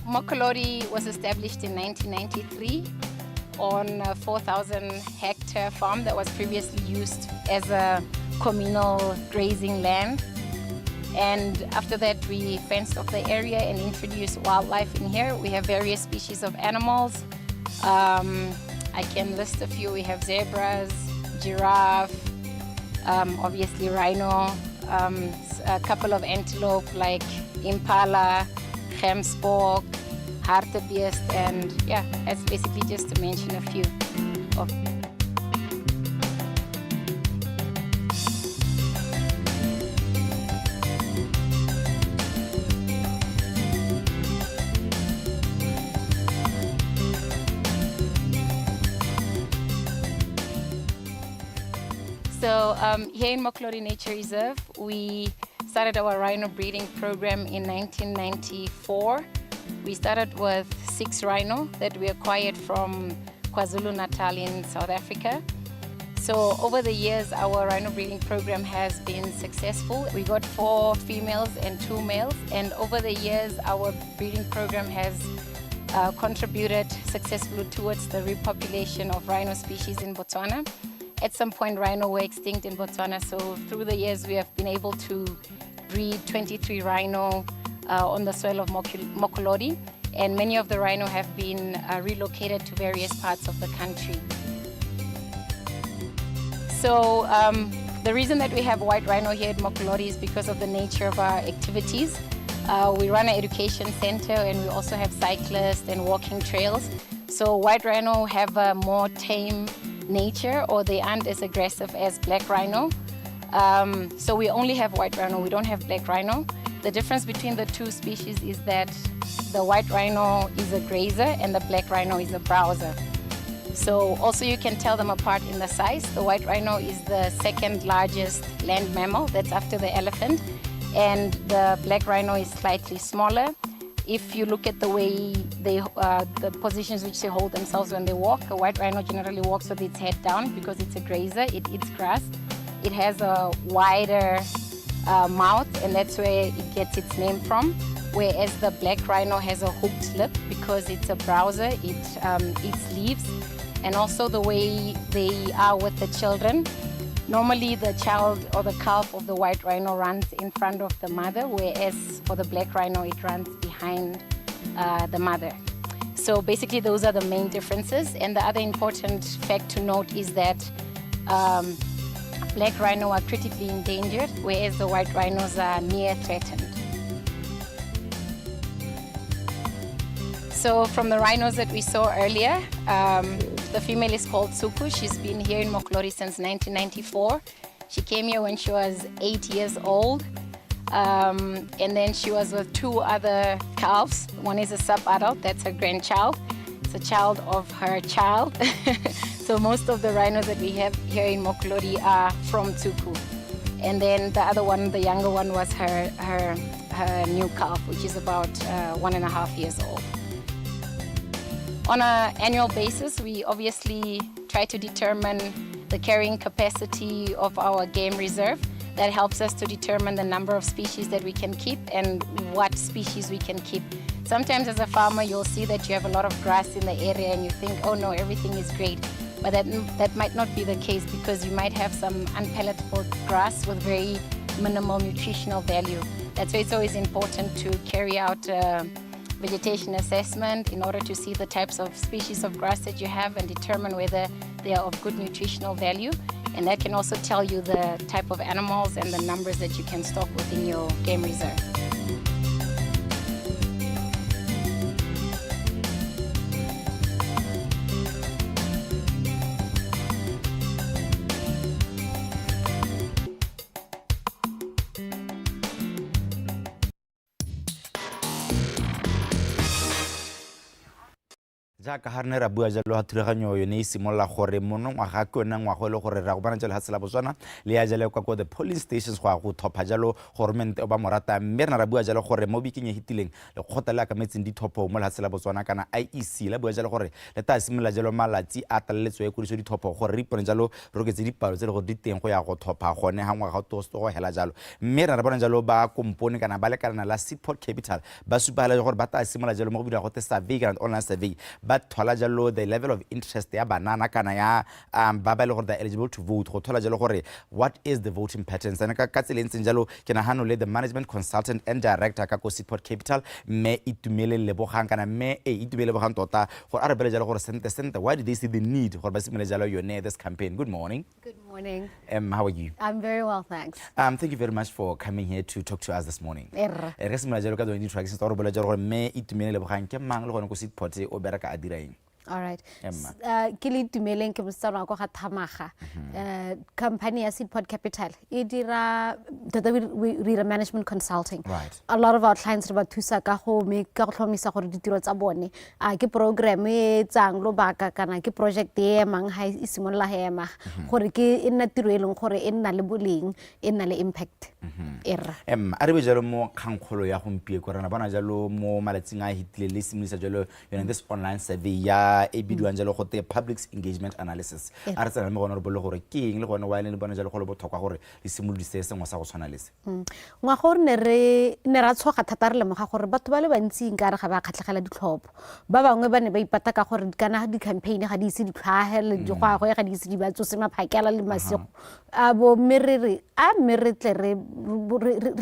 Mokolodi was established in 1993 on a 4,000 hectare farm that was previously used as a communal grazing land. And after that, we fenced off the area and introduced wildlife in here. We have various species of animals. I can list a few. We have zebras, giraffe, obviously rhino, a couple of antelope like impala, gemsbok, hartebeest, and yeah, that's basically just to mention a few. So here in Mokolodi Nature Reserve, we started our rhino breeding program in 1994. We started with 6 rhino that we acquired from KwaZulu-Natal in South Africa. So over the years, our rhino breeding program has been successful. We got 4 females and 2 males, and over the years, our breeding program has contributed successfully towards the repopulation of rhino species in Botswana. At some point, rhino were extinct in Botswana, so through the years, we have been able to breed 23 rhino on the soil of Mokolodi, and many of the rhino have been relocated to various parts of the country. So the reason that we have white rhino here at Mokolodi is because of the nature of our activities. We run an education center, and we also have cyclists and walking trails. So white rhino have a more tame nature, or they aren't as aggressive as black rhino. So we only have white rhino, we don't have black rhino. The difference between the 2 species is that the white rhino is a grazer and the black rhino is a browser. So also you can tell them apart in the size. The white rhino is the 2nd largest land mammal, that's after the elephant, and the black rhino is slightly smaller. If you look at the way the positions which they hold themselves when they walk, a white rhino generally walks with its head down because it's a grazer, it eats grass. It has a wider mouth, and that's where it gets its name from. whereas the black rhino has a hooked lip because it's a browser, it eats leaves, and also the way they are with the children. Normally the child or the calf of the white rhino runs in front of the mother, whereas for the black rhino it runs behind the mother. So basically those are the main differences. And the other important fact to note is that black rhino are critically endangered, whereas the white rhinos are near threatened. So from the rhinos that we saw earlier, the female is called Tsuku. She's been here in Moklori since 1994. She came here when she was 8 years old. And then she was with 2 other calves. One is a sub-adult, that's her grandchild. It's a child of her child. So most of the rhinos that we have here in Moklori are from Tsuku. And then the other one, the younger one, was her new calf, which is about 1.5 years old. On an annual basis, we obviously try to determine the carrying capacity of our game reserve. That helps us to determine the number of species that we can keep and what species we can keep. Sometimes as a farmer, you'll see that you have a lot of grass in the area and you think, oh no, everything is great. But that might not be the case, because you might have some unpalatable grass with very minimal nutritional value. That's why it's always important to carry out vegetation assessment in order to see the types of species of grass that you have and determine whether they are of good nutritional value. And that can also tell you the type of animals and the numbers that you can stock within your game reserve. jaaka ha re ne ra bua jalo ha thulaganyo yone e simolola gore monongwaga ke yone ngwago e le gore ra go bona jalo hatsela botswana le ya jalo kwa the polling stations go a go thopha jalo government ba morata mme re na ra bua jalo gore mo bikeng e hitileng le kgotla le akametseng dithopo mo hatsela botswana kana IEC la bua jalo gore le ta simolola jalo malatsi a taleletswe e kodiso dithopo gore re ipone jalo re oketse dipalo tse le go diteng go ya go thopha gone ha ngwaga to go hela jalo mme re na ra bona jalo ba kompone kana ba lekana la Seedport Capital ba supala gore ba ta simolola jalo mo go dira go te survey kana online survey but thola jalo the level of interest ya banana kana ya ba ba le gore they eligible to vote go thola jalo gore what is the voting patterns and ka tseleng tseng jalo ke na hano le the management consultant and director ka ko Seedport Capital me itumele le bogang kana me itumele bogang tota gore a re bele jalo gore sente why did they see the need gore ba simole jalo yone this campaign. Good morning. Good morning. How are you? I'm very well, thanks. Thank you very much for coming here to talk to us this morning. Re simole jalo ka do introduction store bele jalo gore me itumele le bogang ke mang le gone ko Seedport o bereka a diraeng. All right. Kili tumeleng ke mosana go ga thamaga. Company ya Seedport Capital. Idira we read management consulting. Right. A lot of our clients ba thusa ka go tlhomisa gore ditiro tsa bone a ke program e tsang lo baka kana ke project e mang ha e simolla hema gore ke e nna tiro e leng gore e nna le boleng e nna le impact. A re be jalo mo kgangkgolo ya gompie ko rena bona jalo mo malatsing a hitile le simolisa jalo yona this online survey ya e bidiwang jalo go te public engagement analysis a re tsena mo gona re bole gore ke eng le gone wa ile le bona jalo go le botlhokwa gore le simolodise sengwe sa go tshwana le se ngwa gore ne ra tshoga thata re le moga gore batho ba le bantsi nka re ga ba kgatlhegela ditlhopho ba bangwe ba ne ba ipata ka gore kana di campaign ga di ise di tlhagele di go ga di ise di ba tsose maphakela le masego a bo merere a meretle re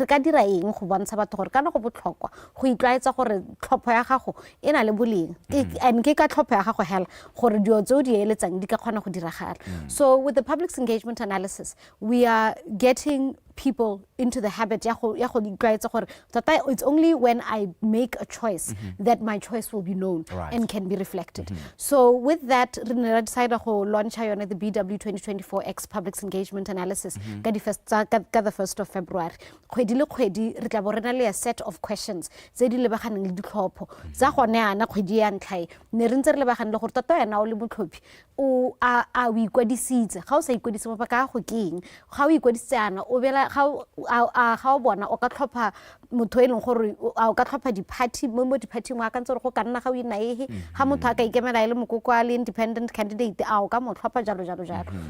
ka dira eng go bontsha batho gore kana go botlhokwa go itlwaetsa gore tlhopho ya gago e na le boleng and ke ka tlhopho ya gago hela gore dio tso di eletsang di ka kgona go diragala. So with the public engagement analysis we are getting people into the habit it's only when I make a choice that my choice will be known and can be reflected. So with that we decided to launch the BW 2024 X public engagement analysis the 1st of February. Re tla bo rena le a set of questions tse di lebaganeng le ditlhopho tsa gone ana kgwedi ya ntlha ne re ntse re lebagane le gore tota yana o le motlhophi o a o ikwadisitse ga o sa ikwadise mo baka go keng ga o ikwadise ana o bela ga o bona o ka tlhopha motho e leng gore o ka tlhopha di-party mo di-party wa ka ntse gore go ka nna ga o ina ehe ga motho a ka ikemela le mokoko a le independent candidate a o ka mo tlhopha jalo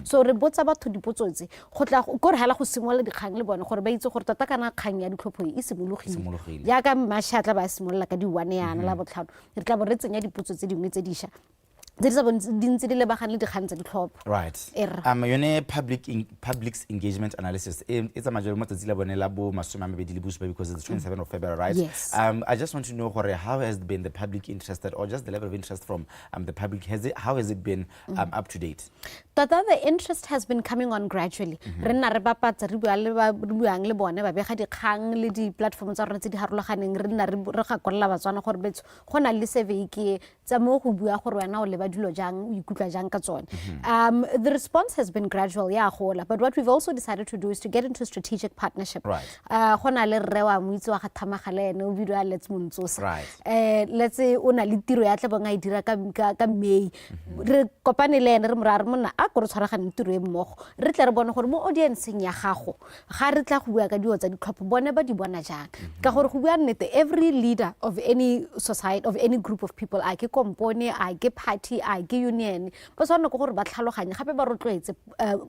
so re botsa batho dipotso tse go tla gore hela go simolla dikgang le bone gore ba itse gore tota kana kgang ya ditlhopho e simologile jaaka mashatla ba simolola ka di-one yana la botlhano re tla bo re tsenya dipotso tse dingwe tse dišwa tse di sa dintse di lebagane le dikgang tsa ditlhopho right yone public's engagement analysis it's a major mo tsatsi la bone la bo masomamabedi le bosupa because it's the 27th of February, right? Yes. I just want to know how has been the public interested or just the level of interest from the public how has it been up to date? Tota the interest has been coming on gradually re nna re bapatsa re buang le bone ba bega dikgang le di-platform tsa rona tse di harologaneng re nna re gakolla batswana gore betso go na le survey ke tsa mo go bua gore wena o leba dilo jang o ikutlwa jang ka tsone the response has been gradual ya gola but what we've also decided to do is to get into strategic partnership go na le rre wa moitse wa ga thamagala ene o bidwa let's montsosa let's say o na le tiro ya tla bonga e dira ka May re kopane le ene re morare mona a go re tshwaragane tiro e mmogo re tle re bone gore mo audienceng ya gago ga re tla go bua ka dio tsa ditlhopho bone ba di bona jang ka gore go bua nnete every leader of any society of any group of people a ke kompone a ke party a ke union ba swana go gore ba tlhaloganye gape ba rotloetse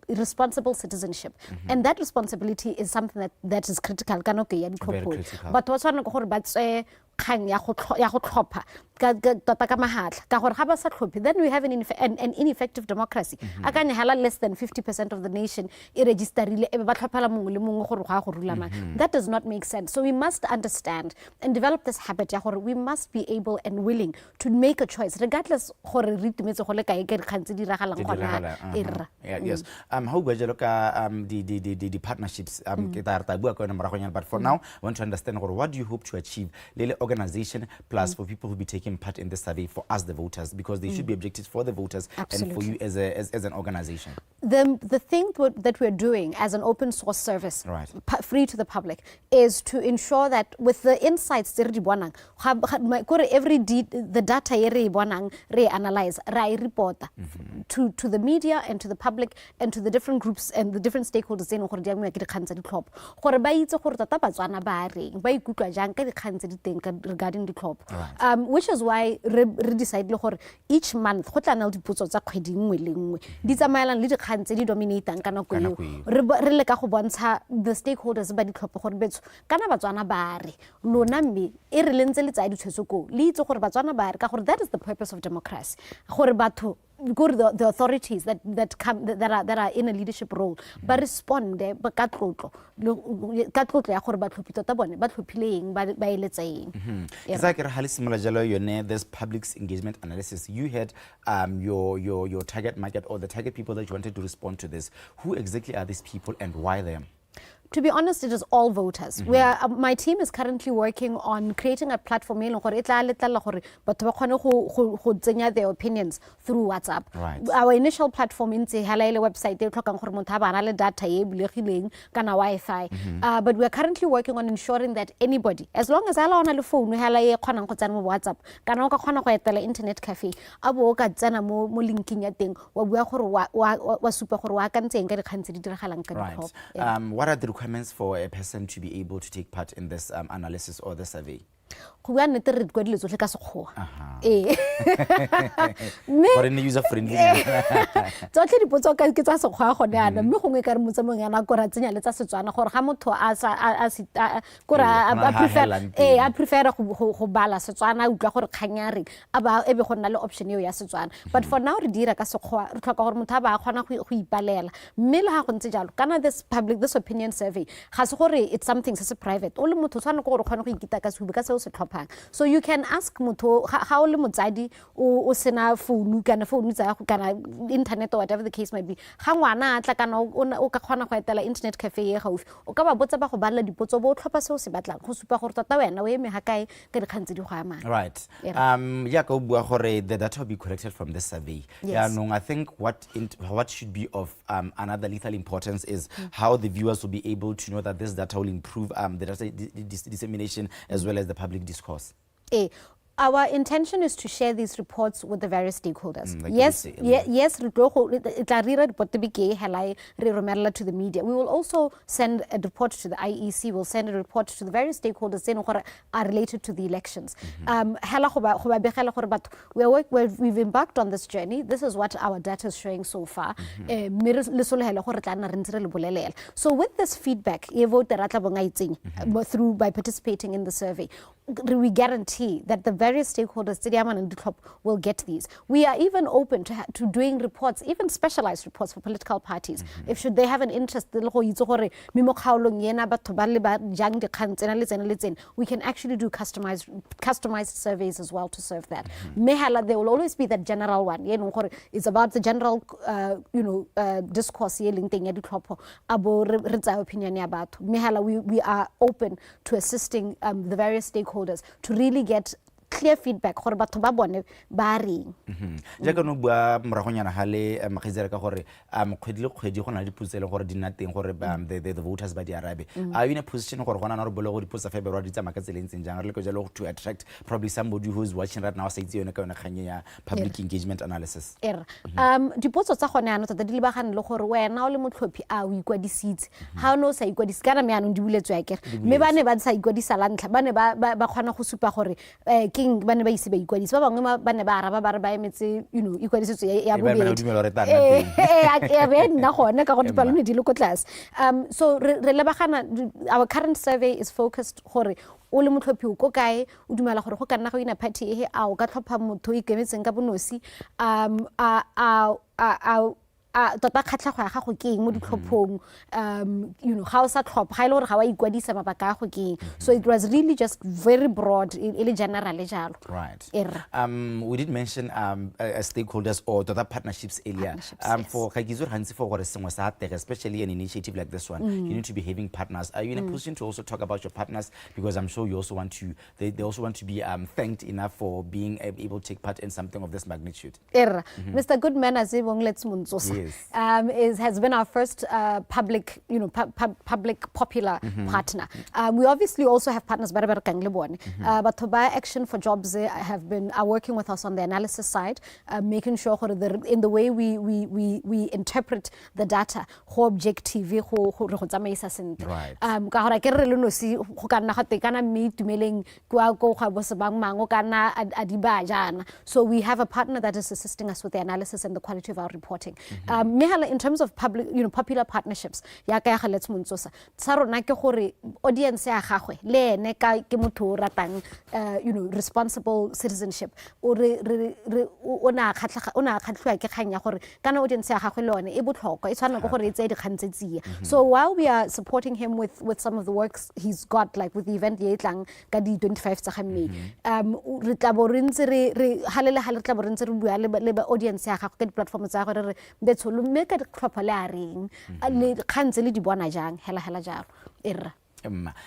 responsible citizenship and that responsibility is something that is critical ka no ke ya ditlhopho batho ba swana go gore ba tse kgang ya go tlhopha tota ka mahatla ka gore ga ba sa tlhophe then we have an ineffective democracy a ka nyala less than 50% of the nation e registerile e ba tlhophela mongwe le mongwe gore ga go rula mang that does not make sense so we must understand and develop this habit ya gore we must be able and willing to make a choice regardless gore re itumetse go le kae ke dikgang tse di ragalang gona yes how bua jalo ka the partnerships ke ta bua ka yona moragonyana but for now I want to understand gore what do you hope to achieve le organization plus for people who be taking part in this survey for us the voters because they should be objectives for the voters and for you as an organization. The thing that we're doing as an open source service free to the public is to ensure that with the insights every the data re analyze re report to the media and to the public and to the different groups and the different stakeholders in gore di amwa ke dikgang tsa ditlhopho gore ba itse gore tota batswana ba reng ba ikutlwa jang ka dikgang tse di teng regarding ditlhopho which is why re decide le gore each month go tla na le dipotso tsa kgwedi nngwe le nngwe di tsamaelang le dikgang tse di dominating ka nako eo re le ka go bontsha the stakeholders ba ditlhopho gore betso kana batswana ba re lona mme e re lentse le tsaya ditshwetso ko le itse gore batswana ba re ka gore that is the purpose of democracy gore batho the authorities that are in a leadership role ba respond ba ka tlotlo ya gore ba tlhophi tota bone ba tlhophileng ba eletseng ke re ha le simola jalo yone this public's engagement analysis you had your target market or the target people that you wanted to respond to this who exactly are these people and why them? To be honest, it is all voters. My team is currently working on creating a platform their opinions through WhatsApp. Our initial platform in the website data Wi-Fi. But we are currently working on ensuring that anybody, as long as ala on the phone, WhatsApp, internet cafe, what are the requirements for a person to be able to take part in this analysis or the survey? Go bua nnete re kwa dilo tsotlhe ka sekgowa gore ne user friendly tsotlhe dipotso ke tsa sekgowa gone yana mme gongwe ka re motsamong yana go ra tsenya le tsa Setswana gore ga motho a prefer go bala Setswana a utlwa gore kganya reng a ba ebe go nna le option eo ya Setswana but for now re dira ka sekgowa re tlhoka gore motho a ba kgona go ipalela mme le ha go ntse jalo kana this opinion survey ga se gore it's something se private o le motho tshwana go gore kgona go ikita ka se ka se so you can ask motho how le motsadi o sena phone kana phone tsa go kana internet or whatever the case might be ga ngwana a tla kana o ka kgona go etela internet cafe e gaufi o ka ba botsa ba go balla dipotso bo tlhopha se o se batlang go supa gore tota wena o eme ha kae ka dikgang tse di go amana right ya ka bua gore the data will be collected from this survey I think what should be of another lethal importance is how the viewers will be able to know that this data will improve the data dissemination as well as the public discourse. our intention is to share these reports with the various stakeholders. Like Yes, you say, yes, re tlo go- e tla rira report e be ke hela re romella to the media. We will also send a report to the IEC. We'll send a report to the various stakeholders tse gore are related to the elections. Hela go ba begela gore batho we've embarked on this journey. This is what our data is showing so far. So with this feedback, through by participating in the survey, we guarantee that the various stakeholders will get these. We are even open to doing reports, even specialized reports for political parties. If should they have an interest, we can actually do customized surveys as well to serve that. There will always be that general one. It's about the general discourse opinion about. We are open to assisting the various stakeholders to really get clear feedback gore batho ba bone ba reng jaaka no bua moragonyana ha le magizere ka gore kgwedi le kgwedi go na le diputso le gore di nna teng gore the voters ba di arabe are you in a position gore gona na re bole go diputso February di tsama ka tseleng tseng jang re le go jalo to attract probably somebody who is watching right now sa itse yone ka yone kganye ya public engagement analysis dipotso tsa gone ano tata di lebagane le gore wena o le motlhophi a o ikwadisitse ha no sa ikwadisa kana me ano di buletswe ya kere me bane ba sa ikwadisa la ntlha bane ba kgona go supa gore bane ba ise ba ikwadisa ba bangwe bane ba araba ba re ba emetse ikwadisetso ya bobedi ya be nna gone ka go dipalone di le ko tlase so re lebagana our current survey is focused gore o le motlhophi o ko kae o dumela gore go ka nna go ina party a o ka tlhopha motho ikemetseng ka bonosi tota khatlhago ya gago ke eng mo ditlhophong ga o sa tlhopha ga ile gore ga wa ikwadisa mabaka a go ke eng so it was really just very broad ile general jalo right we did mention stakeholders or the partnerships earlier for ga gizwe gantsi for gore sengwe sa tega especially an initiative like this one you need to be having partners are you in a position to also talk about your partners because I'm sure you also want to they also want to be thanked enough for being able to take part in something of this magnitude Mr. Goodman azibong let's munzosa has been our first public, public popular partner. We obviously also have partners, but Toba Action for Jobs are working with us on the analysis side, making sure in the way we interpret the data, ho objective, right. So we have a partner that is assisting us with the analysis and the quality of our reporting. In terms of public, popular partnerships, let's munsosa. Sarona ke gore audience ya gagwe le ene ka ke motho ratang responsible citizenship. Ona khatlhwa ke khanya gore kana audience ya gagwe le one e botlhokwa e tshwana go gore e tse di khantsetsea. So while we are supporting him with some of the works he's got like with the event ye tlang ka di 25 tsa May, re tla bo re ntse re halele tla bo re ntse re bua le audience ya gagwe ka di platform tsa gore re betsholo mme ka ditlhopha le a reng le khantse le di bona jang hela jalo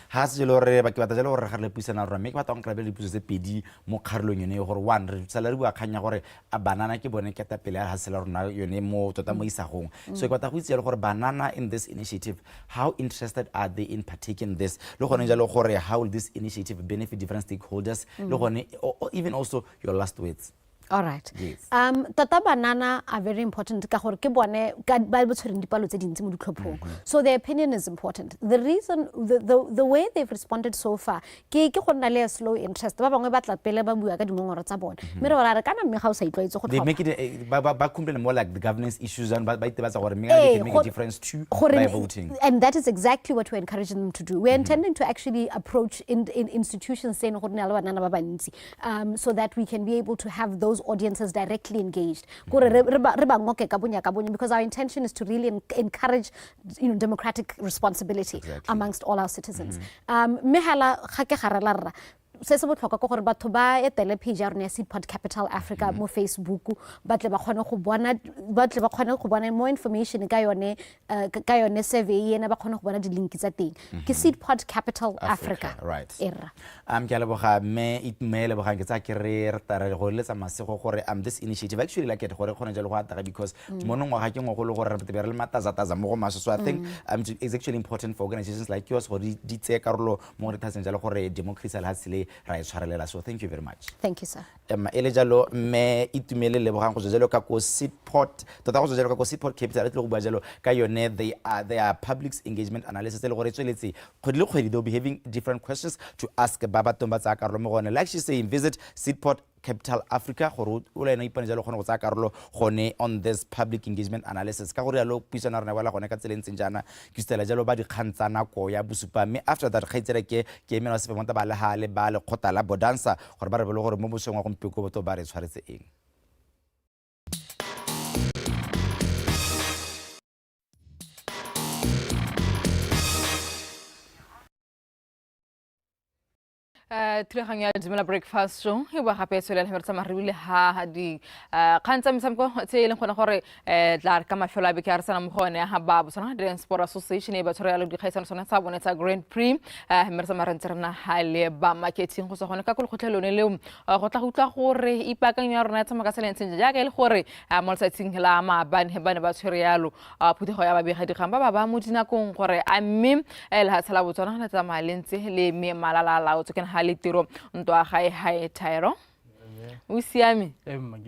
ha se jelo re ba ke batla jelo re ga le puisana rona me ke batla go krabela dipuso tse pedi mo kgarelong yone gore one re tsala re bua khanya gore a banana ke bone ke tapele ha se la rona yone mo tota mo isagong so ke batla go itse gore banana in this initiative how interested are they in partaking this le gone jalo gore how will this initiative benefit different stakeholders le gone even also your last words. All right. Yes. Tata banana are very important ka gore ke bone ka ba botshwereng dipalo tse dintsi mo ditlhophong. So their opinion is important. The reason the way they've responded so far ke go nna le slow interest ba bangwe ba tla pele ba bua ka dingongoro tsa bone. Me re ba re kana mme ga o sa itlwaetse go tlhopha. They make it ba complain more like the governance issues and ba itebatsa gore me they can make a difference too by voting. And that is exactly what we're encouraging them to do. We're intending to actually approach in institutions saying go nna le banana ba bantsi so that we can be able to have those audiences directly engaged because our intention is to really encourage democratic responsibility amongst all our citizens. Se se botlhokwa go gore batho ba etele page ya rona ya Seedpod Capital Africa mo Facebook ba tle ba kgone go bona more information ka yone survey ena ba kgone go bona di link tsa teng ke Seedpod Capital Africa right ke a leboga me itmele boga ke tsa ke re tare go letsa masego gore this initiative actually like it gore kgone jalo go ata because mono ngwa ga ke ngwa go le gore re be re le mataza mo go masho so I think it's actually important for organizations like yours gore di tse karolo mo re tsatseng jalo gore democracy la hatsile ra e tshwarelela. So thank you very much. Thank you, sir. Ele jalo me itumele lebogang go jalo ka go Seedport tota go jalo ka go Seedport Capital tlo go bua jalo ka yone they are public engagement analysis le gore tsweletse kgwedi le kgwedi they'll be having different questions to ask ba batho ba tsa karolo mo gone, like she saying visit Seedport Capital Africa gore o le ena ipane jalo gone go tsa karolo gone on this public engagement analysis ka gore ya lo puisana rena wala gone ka tselentseng jana ke stela jalo ba di khantsa nako ya bosupa me after that khaitsere ke emela se monta ba le hale ba le khota la bodansa gore ba re bele gore mo bosong wa gompeko botho ba re tshwaretse eng. Thulaganyo ya Dumela Breakfast Show e ba gape tswela le tsa maribile ha di khantsa msamko tse le gona gore tla ka mafelo a be ke a resana mo gone ha ba Botswana Dance Sport Association e ba tshwara le di kgaisano sona tsa bone tsa Grand Prix mersa marentsana ha le ba marketing go se gone ka go tlhotlhelone le go tla utla gore ipakanya ya rona tsa makaselentseng ja ka ile gore mo letsatsing la maabane ba ne ba tshwere yalo phutego ya ba bega digamba ba mo dinakong gore a mme le ha tsala Botswana le tsa malentse le me malala la o tsken le tiro ntwa ga e Tyro o siame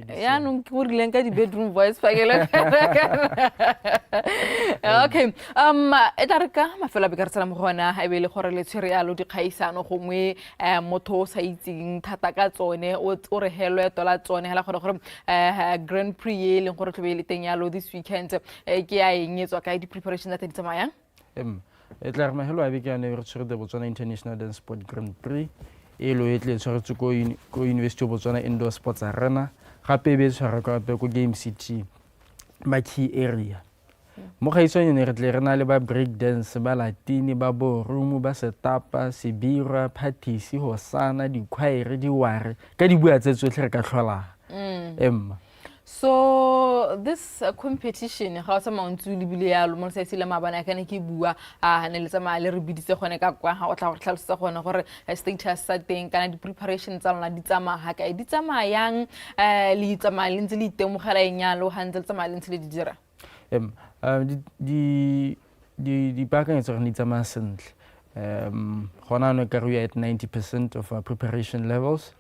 ya no ke go rileng ka di bedroom voice fakele okay e tla re ka mafelo a be ka tsala mo gona e be le gore le tshwere yalo di kgaisano gongwe motho sa itseng thata ka tsone o re hello ya tola tsone hela gore Grand Prix e leng gore tlobe le teng yalo this weekend ke ya engetswa ka di preparation tsa teng tsamaya e tla re mahelo a be ke ane re tshwere the Botswana International Dance Sport Grand Prix e lo e tle tshwere ko University of Botswana Indoor Sports Arena gape be tshwara ka ko Game City ma key area mo gaisong ne re tle re na le ba break dance ba latini ba ballroom ba setapa sebira parties hosana di choir di ware ka di bua tse tsotlhe re ka tlhola So this competition ga sa mountsu le bile ya lo mo se le mabana ka ne ke bua ne le tsama le re biditse gone ka kwa ga o tla go tlhalosetsa gone gore status sa teng kana di preparations tsa lona di tsama ha ka di tsama yang le tsama le ntse le itemogela enyalo ha ntse le tsama le ntse le di dira di pakanyetso re di tsama sentle gona no ka re at 90% of our preparation levels.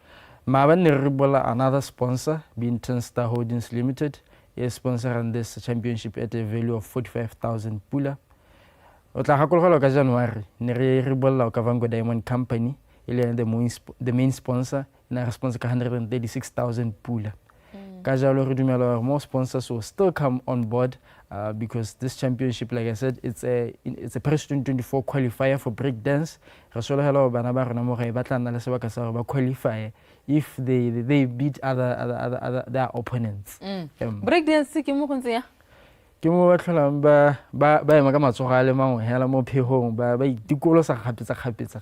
Maban Ribola, another sponsor, being Star Holdings Limited, is sponsoring this championship at a value of 45,000 pula. Otla hakolo ka January, Nere Ribola Kavango Diamond Company, the main sponsor, and sponsor 136,000 pula. Kajalo Dumela, more sponsors will still come on board because this championship, like I said, it's a Paris 2024 qualifier for breakdance. Rasolo hello banaba rena mo ga batla nna le sebaka sa ba qualify if they beat other their opponents. Breakdance ke mo gontse ya ke mo ba tlholang ba ema ka matsoga le mangwe hela mo phehong ba itikolo sa khapetsa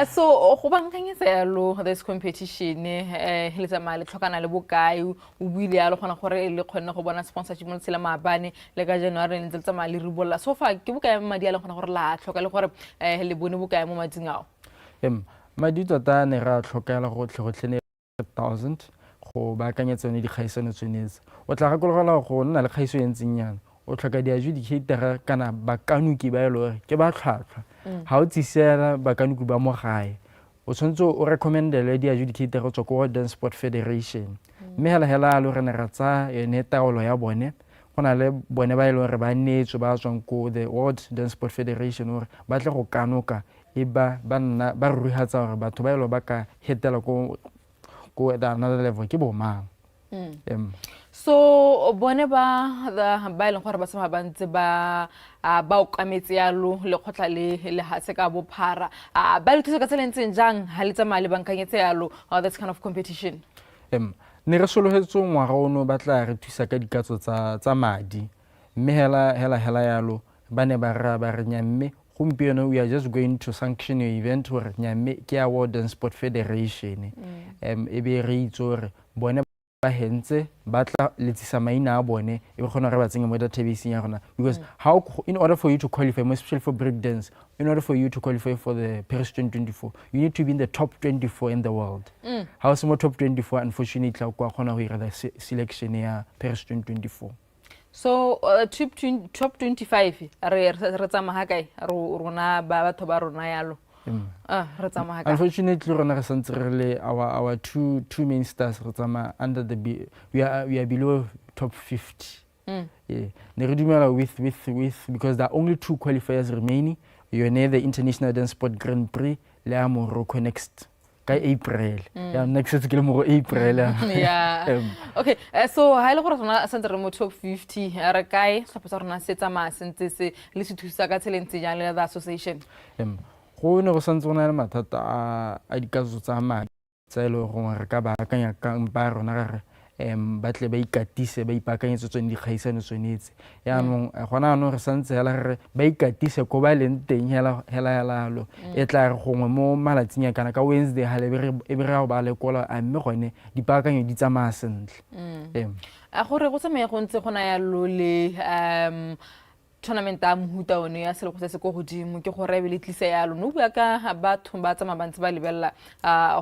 so go bankanyetsa yalo this competition le tsama le tlhokana le bokae o buile ya le gona gore le kgone go bona sponsorship mo tsela maabane le ka January le ntse tsama le ribolla so fa ke bokae madi ya le gona gore la tlhoka le gore le bone bokae mo mading ao madi tota ne ra tlhokela go tlhotlhene 1000 go baakanyetsa ne di kgaisano tshwanetse o tla gakolola go nna le khaiso e ntseng yana o tlhoka di adjudicator kana bakanuki ba elo ke ba tlhwatlhwa ha o tsisela bakanuki ba mo gae o tshwanetse o recommendele di adjudicator tswa ko Dance Sport Federation mme hela lo re ne ra tsa ene taolo ya bone gona le bone ba elo re ba netswe ba tswang ko the World Dance Sport Federation or ba tle go kanoka e ba nna ba ruhatsa gore batho ba elo ba ka hetela ko another level ke bo mang so bone ba ile gore ba sama ba ntse ba o kametse yalo le khotla le ha se ka bophara ba le thusa ka tselentseng jang ha le tsama le bankanyetse yalo that kind of competition ne re solohetse ngwaga ono ba tla re thusa ka dikatso tsa madi mme hela yalo ba ne ba re nyamme gompieno we are just going to sanction your event gore nyamme ke ya World Dance Sport Federation e be re itse bone ba hentse ba tla letsisa maina a bone e be gona re ba tsenya mo database ya rona because how in order for you to qualify especially for break dance in order for you to qualify for the Paris 2024 you need to be in the top 24 in the world how some top 24 unfortunately kwa gona go ira the selection ya Paris 2024 so top 25 re tsama ha kae rona ba batho ba rona yalo re tsamaya ka Unfortunately, rona re santse re le our two main stars re tsamaya under we are below top 50. Yeah. Ne re dumela with because there are only 2 qualifiers remaining. You're near the International Dance Sport Grand Prix le Morocco next. Ka April. Yeah, next is Morocco April. Yeah. Okay, so ha ile gore rona santse re mo top 50 re kae tlhopha tsa rona se tsamaya sentse se le se thusa ka tselentse jang le the association. Go ne go santse go na le mathata a dikazo tsa madi tsa ile go re ka ba akanya ka mpa rona re batle ba ikatise ba ipakanyetse tsone di kgaisano tsonetse yaanong gona no re santse hela re ba ikatise ko ba leng teng hela lo e tla re gongwe mo malatsing ya kana ka Wednesday ha le e be re ba le kola a mme gone dipakanyo di tsamaya sentle a gore go tsamaye go ntse gona ya lo le tournament a mohuta one ya selego se se go godimo ke gore be le tlisa yalo no bua ka batho ba tsama bantse ba lebella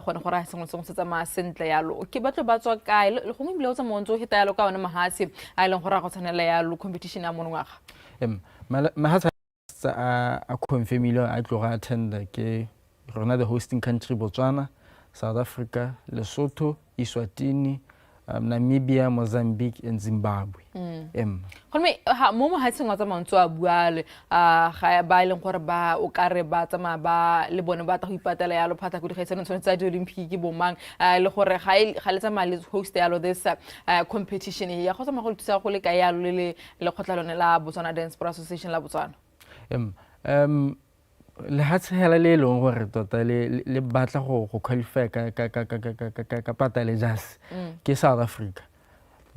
gone gore a sengwe se tsamaya sentle yalo ke batlo ba tswa kae le gongwe bile o tsa montso hita yalo ka one mahasi a ileng gore a go tshwanela yalo competition ya monongwaga mahasa a confirmile a tlo ga attend ke rona the hosting country Botswana, South Africa, Lesotho, Eswatini, Namibia, Mozambique and Zimbabwe. Holme ha mo hatseng wa tsa mantso a buale ga ba ileng gore ba o ka re ba tsama ba le bone ba ta go ipatela yalo phata go digaisano tsone tsa di Olympic bo mang le gore ga le tsama le host yalo this competition ya go tsama go thusa go le ka yalo le kgotlalone la Botswana Dance Sport Association la Botswana. Le hatsela le leng gore tota le batla go qualify ka patale jazz ke South Africa.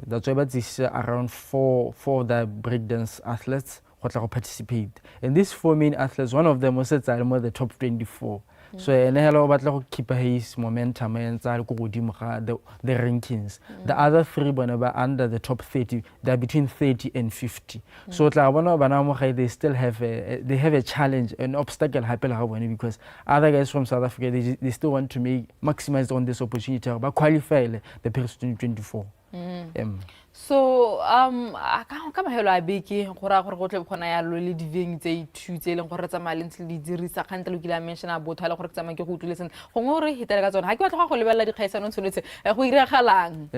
That's why it's around four the breakdance athletes go tla go participate, and these 4 main athletes, one of them was at the top 24. So ene hello batla go keep his momentum and tsa go godimo ga the rankings. The other 3 bona ba under the top 30, they're between 30 and 50. So tla bona bana mo ga they still have a challenge, an obstacle happen ga bona, because other guys from South Africa they still want to maximize on this opportunity ba qualify the Paris 2024. So ka mahelo a beke gora gore go tle bogona ya lo le diveng tse ithutse leng gore tsa malentse le dirisa kgante lo kila mention a botho le gore ke tsama ke go utlweletseng gongwe re hitela ka tsona ha ke batla go lebella dikgaisano tshwanetse go iragalang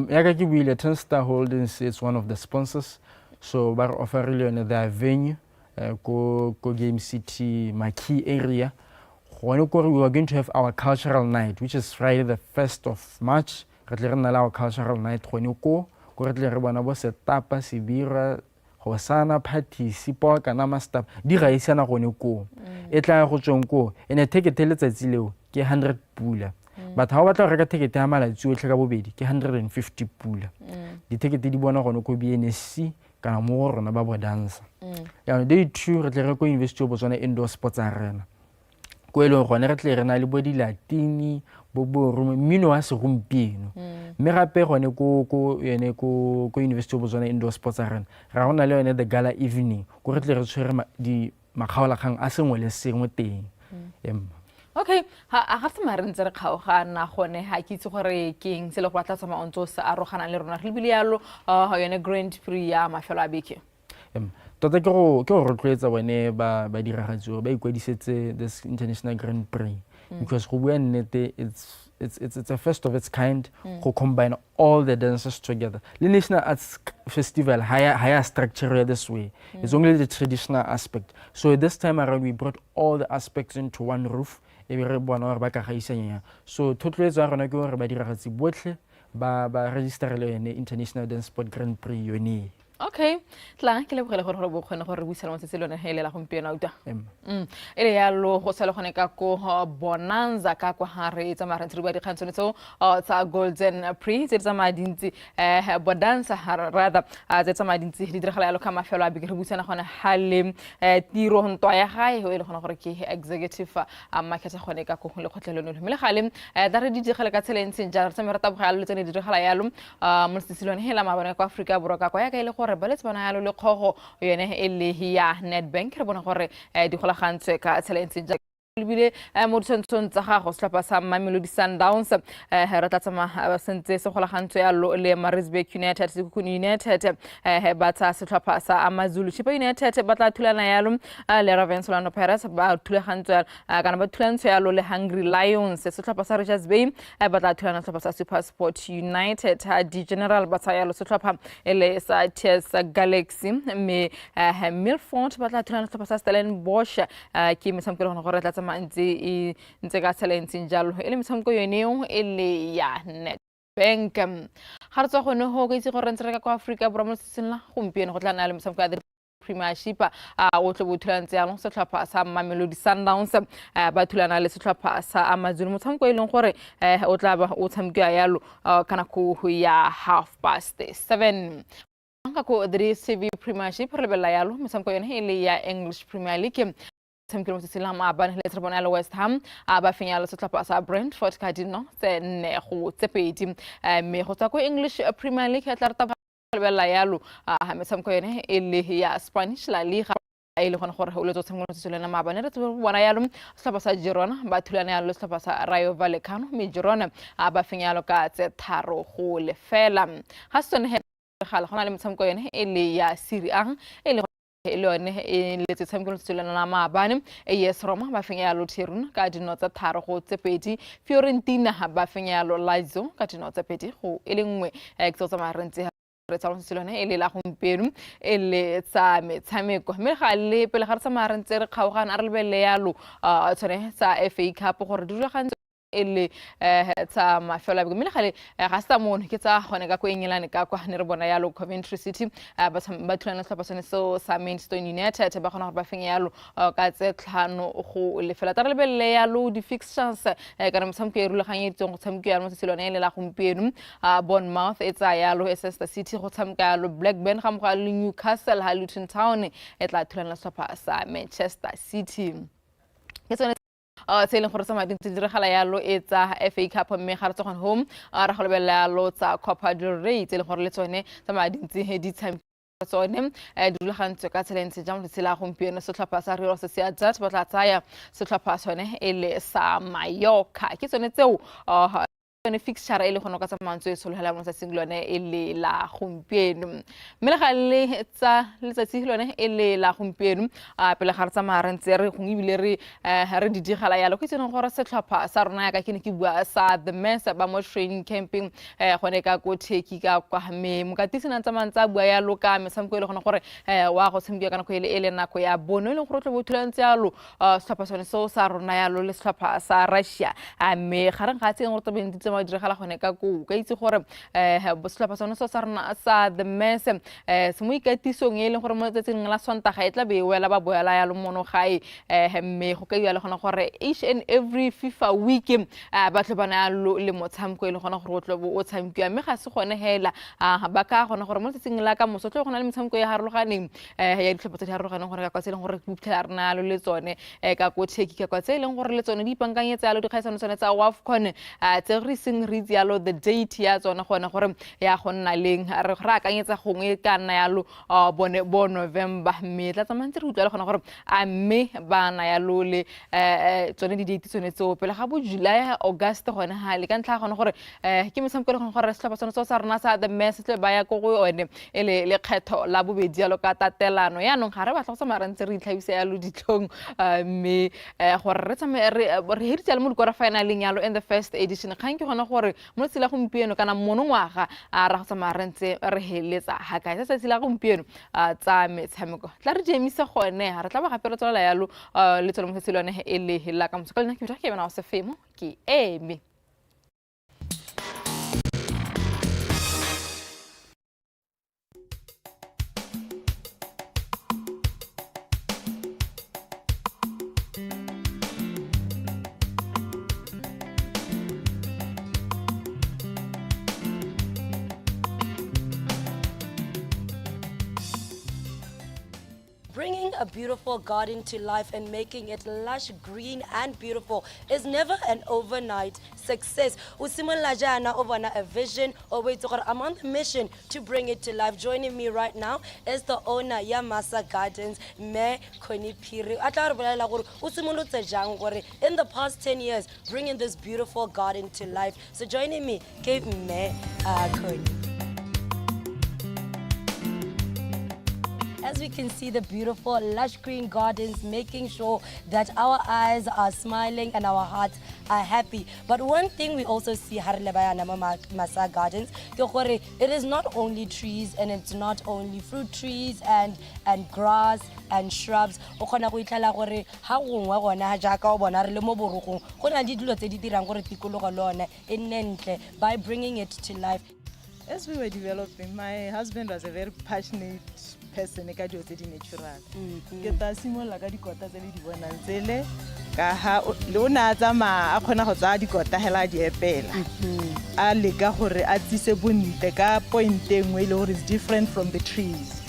ya ka ke buile Tenstar Holdings is one of the sponsors, so ba offer really their venue go Game City Marquee area. We are going to have our cultural night, which is Friday the 1st of March. Our cultural night go re bona bo setapa sibira go sana party sipo kana ma staff di ga isana gone ko e tla go tsong ko ene ticket le tsatsi leo ke 100 pula, but ha o batla go reka ticket ya malatsi otlhe ka bobedi ke 150 pula. Di ticket di bona gone ko BNSC kana mo rona ba bo dance ya day 2 re tle re go invest go Botswana Indoor Sports Arena ko e leng gone re tle re na le bo di latini bo mino a se gompieno mme gape gone ko University of Botswana Indoor Sports Arena ra gona le yone the gala evening go re tle re tshwere di makgaolakgang a sengwe le sengwe teng. Okay, ha ga tsama re ntse re kgaogana gone ha ke itse gore keng se le go batla tsama ontso se arogana le rona re bile yalo ha yone Grand Prix ya mafelo a beke. Tota ke go rotloetsa bone ba diragatso ba ikwadisetse this international Grand Prix, because go bua nnete it's a first of its kind go combine all the dances together. The National Arts Festival higher structure this way. It's only the traditional aspect. So this time around we brought all the aspects into one roof. So totally it's gonna go ba diragatsi botlhe ba register le International Dance Sport Grand Prix yone. Okay, tla ke le bogele gore bo kgone gore buisana mo se lone helela gompieno uta ele ya lo go sele gone ka ko bonanza ka kwa hare tsa marantsi ba di khantsone tso tsa Golden Prix tsa madintsi bonanza rather tsa madintsi di diragala ya lo ka mafelo a beke re buisana gone hale tiro ntwa ya gae o ile gone gore ke executive market gone ka ko le khotlelone le mele gale da re di digela ka tselentse ja re tsa merata bogalo le tsene di diragala ya lo mo silone hela mabone kwa Africa borwa ka kwa ya ka ile gore ba le tsana yalo le kgogo yone e le ya Nedbank re bona gore di golagantse ka tselentse Libile mo ditshwantshong tsa gago setlhopha sa Mamelodi Sundowns re tla tsamaya sentse se golagantse yalo le Maritzburg United Sekhukhune United ba tsa setlhopha sa AmaZulu Chipa United ba tla thulana yalo le Ravens Orlando Pirates ba thulagantse kana ba thulantse yalo le Hungry Lions setlhopha sa Richards Bay ba tla thulana setlhopha sa SuperSport United di General ba tsa yalo setlhopha le sa TS Galaxy me Milford ba tla thulana setlhopha sa Stellenbosch ke metshameko go re tla ntse ka talents njalo ele metshameko yoneo ele ya Nedbank ga re tswa gone go itse gore ntse re ka kwa Africa Borwa mo setseng la gompieno go tla nna le metshameko ya Premiership o tle bo thulantse ya setlhopha sa Mamelodi Sundowns ba thulana le setlhopha sa AmaZulu motshameko e leng gore o tla ba o tshameka yalo kana go ya 7:30 ka go the CV Premiership re lebella yalo metshameko yone ele ya English Premier League Temkilo Silam Aban letter bonalo West Ham ba finyalo setlhopha sa Brentford ka dino tse nne go tse pedi me go tsa go English Premier League ya tla rata bella yalo metshameko yone ele ya Spanish La Liga e le gone gore o le tsotsengwe se lena mabane re tse bona yalo setlhopha sa Girona ba thulana yalo setlhopha sa Rayo Vallecano me Girona ba finyalo ka tse tharo go lefela ga sone he gala gona le metshameko yone ele ya Serie A ele Elone le tsamgolo tselana na mabane AS Roma ba fenya lo Tiruna ka dino tsa tharo go tse pedi Fiorentina ba fenya lo Lazio ka dino tsa pedi go elengwe tso tsa marentse re tsa tselana ele la gompieno ele tsa metshameko me ga le pele ga re tsa marentse re kgaogana re lebele yalo tsone tsa FA Cup gore di rulagantse ele tsa mafela bego mele gale ga sta mono ke tsa gone ka go engelane ka kwa ne re bona yalo Coventry City ba thulana setlhopha sone so sa Manchester United ba gona gore ba fenya yalo ka tse tlhano go lefela tara lebelle yalo di fixtures ka re mtshameko e rulaganye tsong go tshameka yalo mo setselone ele la gompieno Bournemouth e tsa yalo Leicester City go tshameka yalo Blackburn ga moga le Newcastle ha Luton Town e tla thulana setlhopha sa Manchester City ke tsone tse leng gore tsa madi tse diragala yalo e tsa FA Cup mme ga re tsogone home ra go lebella yalo tsa Copa del Rey tse leng gore le tsone tsa madi tse di tshameka tsone di rulagantse ka tselentse jang le tsela gompieno setlhopha sa Real Sociedad ba tla tsaya setlhopha sone ele sa Mallorca ke tsone tseo ne fixture ele go no ka tsamantso e solohela mo sa singlone ele la gompieno mme ga le tsa letsatsi lone ele la gompieno pele ga re tsa marentse re go ibile re di digala yalo ke tsene gore setlhopha sa rona ya ka ke bua sa the mess ba mo training camping gone ka go theki ka kwa me mokatisi na tsamantsa bua yalo ka metshameko ele gone gore wa go tshameka kana go ele nako ya bono ele gore tlo bothulantse yalo setlhopha sone so sa rona yalo le setlhopha sa Russia mme ga re ga tseng gore tobeng mo diragala gone ka go ka itse gore setlhopha sone so sa rona sa the mess se mo ikatisong e leng gore mo tsatsing la Sontaga e tla be wela ba boela yalo mono gae mme go ka yala gona gore each and every FIFA week ba tlo bana le motshameko e le gona gore o tlo o tshampiwa mme ga se gone hela ba ka gona gore mo tsatsing la ka moso tlo gona le motshameko ya harologaneng ya ditlhopha tse di harologaneng gore ka kwa tse leng gore buptlha rena le tsone ka go theki ka kwa tse leng gore le tsone di ipankanyetsa yalo di kgaisano tsone tsa WAFCON tse re seng re yalo the date ya tsona gone gore ya go nna leng re ra akanyetsa gongwe ka nna yalo bo November mme tla tsamantse re utlwa gone gore a mme ba na yalo le tsone di date tsone tseo pele ga bo July August gone ha le ka ntlha gone gore ke metshameko le gone gore setlhopha sone sa rona sa the mess tle ba ya go go one ele le kgetho la bobedi yalo ka tatelano ya nong ga re batla go tsamaya ntse re itlhabisa yalo ditlhong mme gore re tsamaya re heditse le mo dikora finaleng yalo in the first edition kgang ke gone gore mo tsela gompieno kana monongwaga ra go tsamaya re ntse re heletsa ga kae se tsela gompieno tsa metshameko tla re jemisa gone re tla ba gape re tswela yalo le tsela mo tselone ele hela ka motsekolo nna ke botsa ke bana o se femo ke eme bringing a beautiful garden to life and making it lush, green and beautiful is never an overnight success. Usimula jana ovana a vision or wait I'm on the mission to bring it to life. Joining me right now is the owner Yamasa Gardens, Me Konipiri. In the past 10 years, bringing this beautiful garden to life. So joining me, give Me Koni. As we can see the beautiful lush green gardens, making sure that our eyes are smiling and our hearts are happy. But one thing we also see Masa Gardens, it is not only trees and it's not only fruit trees and grass and shrubs. By bringing it to life. As we were developing, my husband was a very passionate person ka dio tse di natural. Ke ta simola ka dikota tse le di bonang tsele ka ha le ona tsama a khona go tsa dikota hela di epela. A le ka gore a tsise bonte ka point engwe ile gore is different from the trees.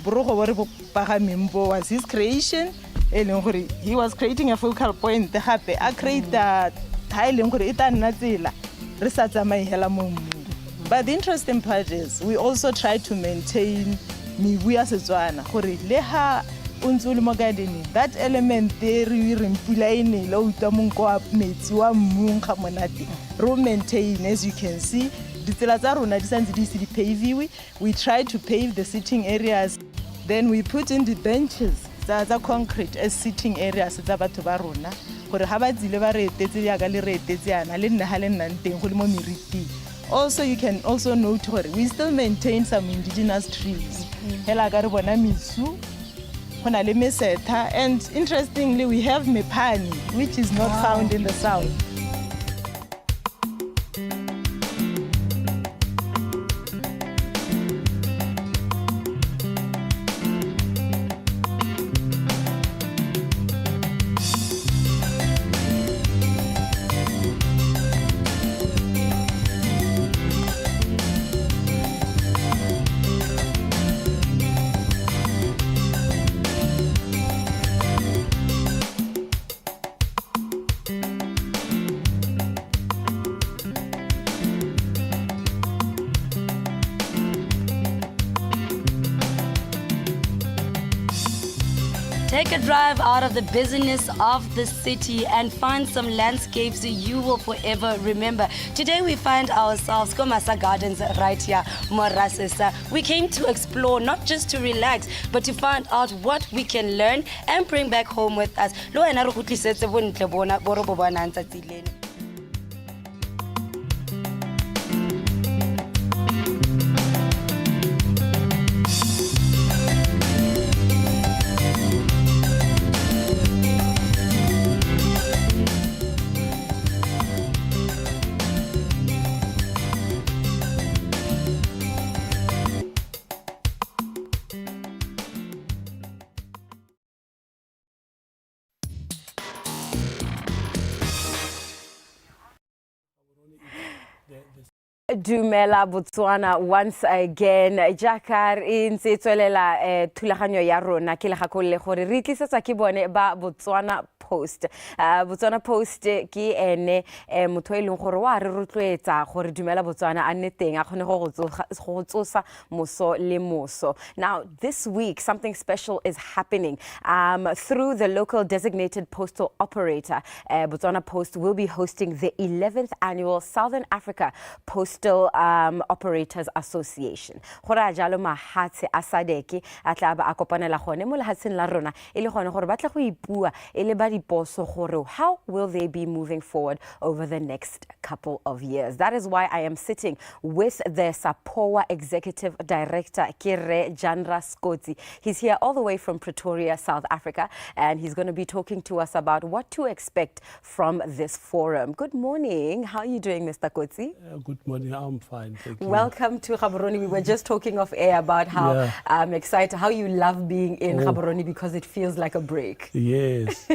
Borogo bore bo pagamembo was his creation. He was creating a focal point gape a create a tile gore eta nna tsela re sa tsamai hela mo. But the interesting part is we also try to maintain mibuya Setswana gore le ha untsul mo gardening that element there re mpula ene lo uta monko wa metsi wa mmung ga monate ro maintain. As you can see ditsela tsa rona di santse di se di paviwe. We try to pave the sitting areas, then we put in the benches tsa concrete as sitting areas tsa batho ba rona gore ha ba tsile ba re etetse ya ka le re etetse yana le nna ha le nnang teng go le mo meriti. Also, you can also note we still maintain some indigenous trees. Hela ka re bona misu, hona le meseta, and interestingly we have mepani, which is not found in the south. Take a drive out of the busyness of the city and find some landscapes you will forever remember. Today we find ourselves Masa Gardens right here, Morasesa. We came to explore, not just to relax, but to find out what we can learn and bring back home with us. Dumela Botswana once again. Jakar in se tswelela thulaganyo ya rona ke le gakolle gore re tlisetsa ke bone ba Botswana Post. Botswana Post ke ene motho e leng gore wa re rotloetsa gore Dumela Botswana a nne teng a khone go tsosa moso le moso. Now this week something special is happening through the local designated postal operator. Botswana Post will be hosting the 11th annual Southern Africa Postal Operators Association. Gora jalo mahatse a sadeke a tla ba a kopanela gone mo lehatsheng la rona e le gone gore ba tla go ipua e le ba diposo gore how will they be moving forward over the next couple of years. That is why I am sitting with the SAPOA Executive Director Kire Jandra Skotsi. He's here all the way from Pretoria, South Africa, and he's going to be talking to us about what to expect from this forum. Good morning. How are you doing, Mr. Kotsi? Good morning. I'm fine. Thank you. Welcome to Gaborone. We were just talking off air about how excited, how you love being in Gaborone because it feels like a break. Yes.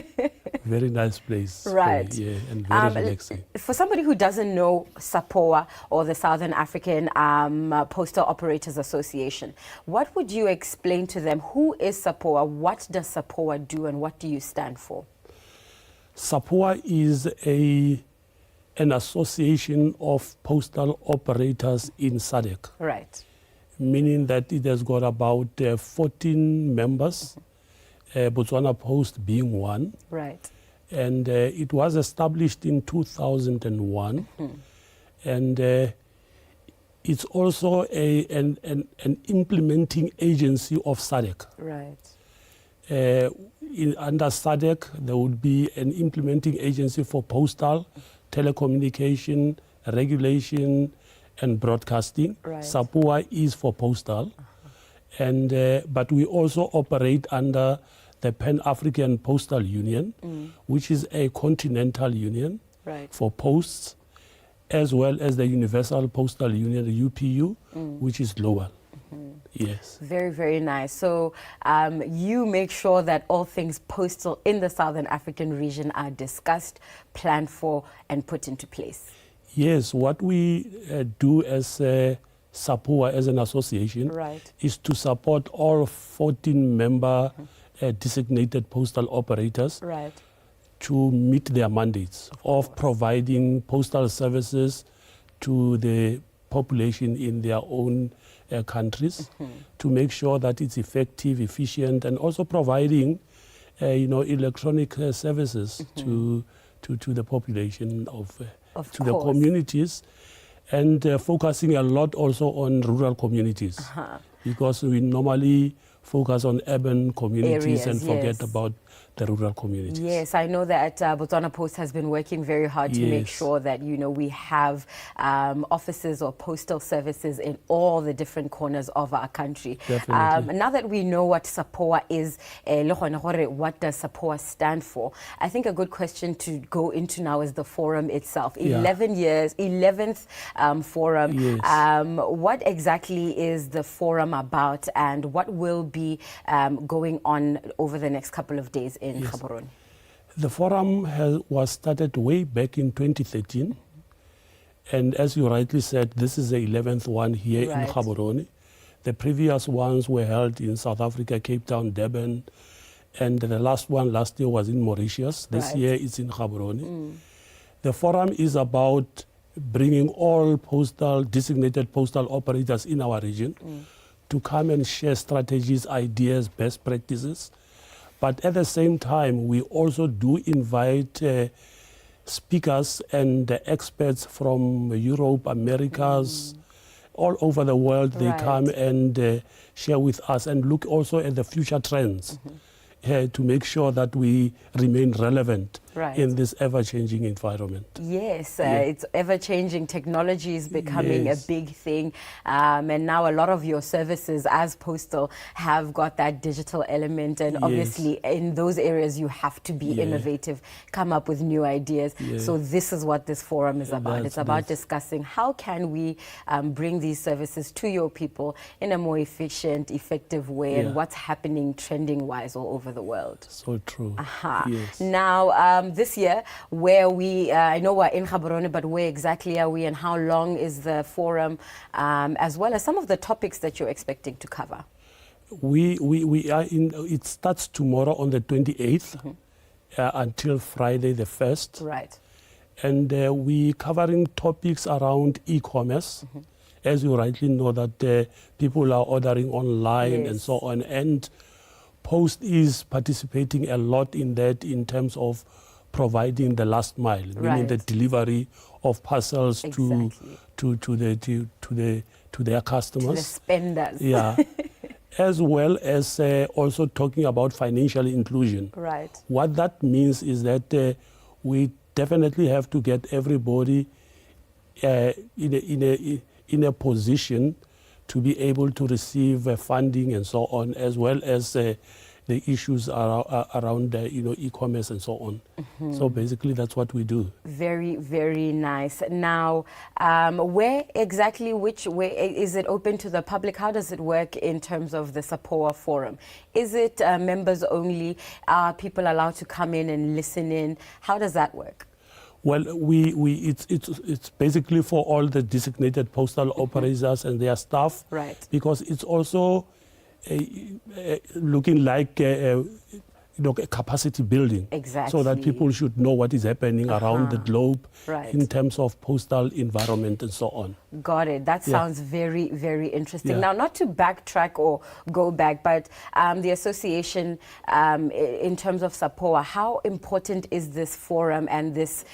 Very nice place. Right. Yeah, and very relaxing. For somebody who doesn't know SAPOA or the Southern African Postal Operators Association, what would you explain to them? Who is SAPOA? What does SAPOA do, and what do you stand for? SAPOA is an association of postal operators in SADC. Right. Meaning that it has got about 14 members, Botswana Post being one. Right. And it was established in 2001. And it's also an implementing agency of SADC. Right. Under SADC, there would be an implementing agency for postal, telecommunication, regulation, and broadcasting. Right. SAPOA is for postal. And, but we also operate under the Pan-African Postal Union, which is a continental union for posts, as well as the Universal Postal Union, the UPU, which is global. Yes. Very, very nice. So you make sure that all things postal in the Southern African region are discussed, planned for, and put into place. Yes, what we do as SAPOA, as an association, is to support all 14 member designated postal operators to meet their mandates of providing postal services to the population in their own countries, to make sure that it's effective, efficient, and also providing electronic services to the population to the communities, and focusing a lot also on rural communities, because we normally focus on urban communities and forget about the rural communities. Yes, I know that Botswana Post has been working very hard to make sure that, we have offices or postal services in all the different corners of our country. Now that we know what SAPOA is, what does SAPOA stand for? I think a good question to go into now is the forum itself. 11 years, 11th forum. Yes. What exactly is the forum about, and what will be going on over the next couple of days in Gaborone? The forum was started way back in 2013. And as you rightly said, this is the 11th one here in Gaborone. The previous ones were held in South Africa, Cape Town, Durban. And the last one last year was in Mauritius. This year it's in Gaborone. The forum is about bringing all designated postal operators in our region to come and share strategies, ideas, best practices. But at the same time, we also do invite speakers and experts from Europe, Americas, all over the world. They come and share with us and look also at the future trends to make sure that we remain relevant in this ever-changing environment. Yes, it's ever-changing. Technology is becoming a big thing. And now a lot of your services as postal have got that digital element. And obviously in those areas you have to be innovative, come up with new ideas. So this is what this forum is about. It's about discussing how can we bring these services to your people in a more efficient, effective way, and what's happening trending-wise all over the world. So true. Yes. Now, this year, where I know we're in Gaborone, but where exactly are we, and how long is the forum, as well as some of the topics that you're expecting to cover? We are it starts tomorrow on the 28th until Friday the 1st. Right. And we're covering topics around e-commerce. As you rightly know that people are ordering online and so on. And Post is participating a lot in that in terms of providing the last mile, meaning the delivery of parcels to their customers. To the spenders. Yeah. As well as also talking about financial inclusion. Right. What that means is that we definitely have to get everybody in a position to be able to receive funding and so on, as well as the the issues around e-commerce and so on. So basically that's what we do. Very, very nice. Now, where exactly, which way, is it open to the public? How does it work in terms of the SAPOA forum? Is it members only? Are people allowed to come in and listen in? How does that work? Well, it's basically for all the designated postal operators and their staff. Right. Because it's also looking like a capacity building. Exactly. So that people should know what is happening around the globe Right. in terms of postal environment and so on. Got it. That sounds very, very interesting. Yeah. Now, not to backtrack or go back, but the association, in terms of SAPOA, how important is this forum and this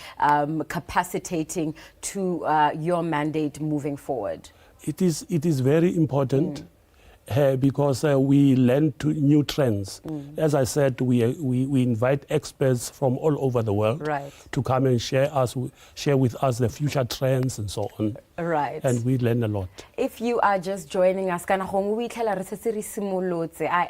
capacitating to your mandate moving forward? It is very important. Because we learn to new trends. As I said, we invite experts from all over the world to come and share with us the future trends and so on. Right. And we learn a lot. If you are just joining us, I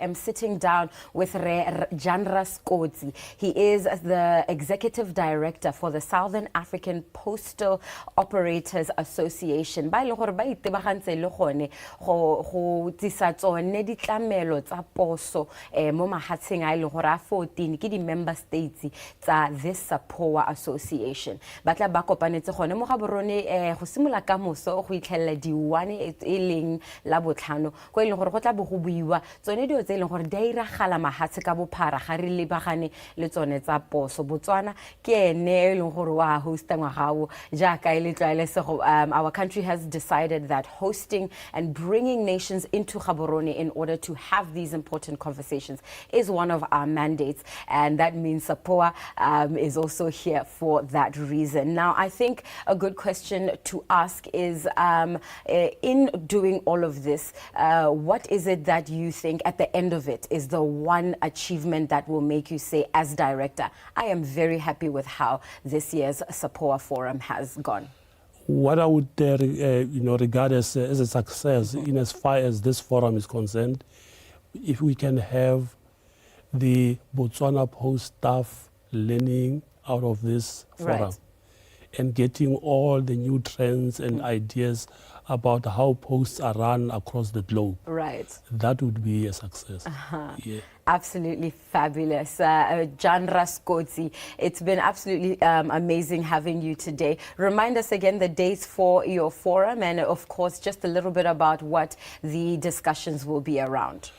am sitting down with Janra Skotsi. He is the Executive Director for the Southern African Postal Operators Association. Ba ile gore ba itebagantse le gone go tsisa tsone ditlamelo tsa poso mo mahatsheng a ile gore a 14 ke di member states tsa this SAPOA Association. Ba tla ba kopanetse gone mo Gaborone go simolola ka moso go itlhella di 1 e leng la botlhano go ile gore go tla bo go buiwa tsone dio tse ile gore di iragala mahatshe ka bophara ga re lebagane le tsone tsa poso. Botswana ke ene ile gore wa hosta ngwagago jaaka ile tlwaelesego. Our country has decided that hosting and bringing nations into Gaborone in order to have these important conversations is one of our mandates, and that means SAPOA is also here for that reason. Now, I think a good question to ask is, in doing all of this, what is it that you think at the end of it is the one achievement that will make you say, as director, I am very happy with how this year's SAPOA forum has gone? What I would regard as a success in as far as this forum is concerned, if we can have the Botswana Post staff learning out of this forum and getting all the new trends and ideas about how posts are run across the globe. Right. That would be a success. Yeah. Absolutely fabulous. Janra Skotsi, it's been absolutely amazing having you today. Remind us again the dates for your forum and, of course, just a little bit about what the discussions will be around.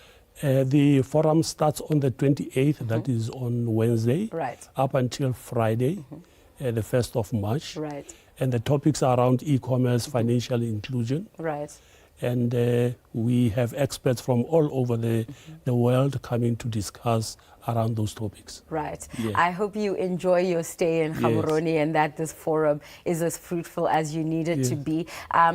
The forum starts on the 28th, that is on Wednesday, up until Friday, the 1st of March. Right. And the topics are around e-commerce, financial inclusion. Right. And we have experts from all over the world coming to discuss around those topics. Right. Yeah. I hope you enjoy your stay in Gaborone and that this forum is as fruitful as you need it to be.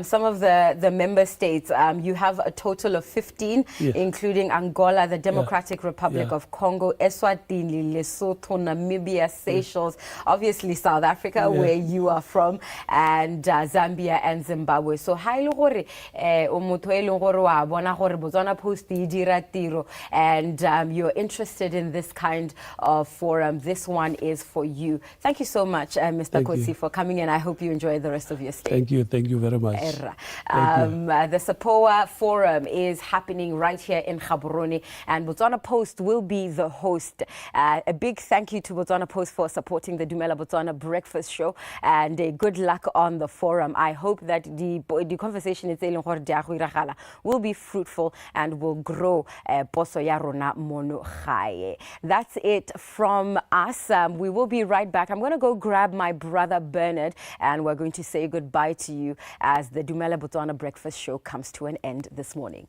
Some of the member states, you have a total of 15, including Angola, the Democratic Republic of Congo, Eswatini, Lesotho, Namibia, Seychelles, obviously South Africa, where you are from, and Zambia and Zimbabwe. So, and you're interested in this kind of forum, this one is for you. Thank you so much, Mr. Kotsi, for coming in. I hope you enjoy the rest of your stay. Thank you very much. The SAPOA forum is happening right here in Gaborone, and Botswana Post will be the host. A big thank you to Botswana Post for supporting the DUMELA Botswana Breakfast Show, and good luck on the forum. I hope that the conversation will be fruitful and will grow poso ya rona mono gae. That's it from us. We will be right back. I'm going to go grab my brother Bernard, and we're going to say goodbye to you as the DUMELA Botswana Breakfast Show comes to an end this morning.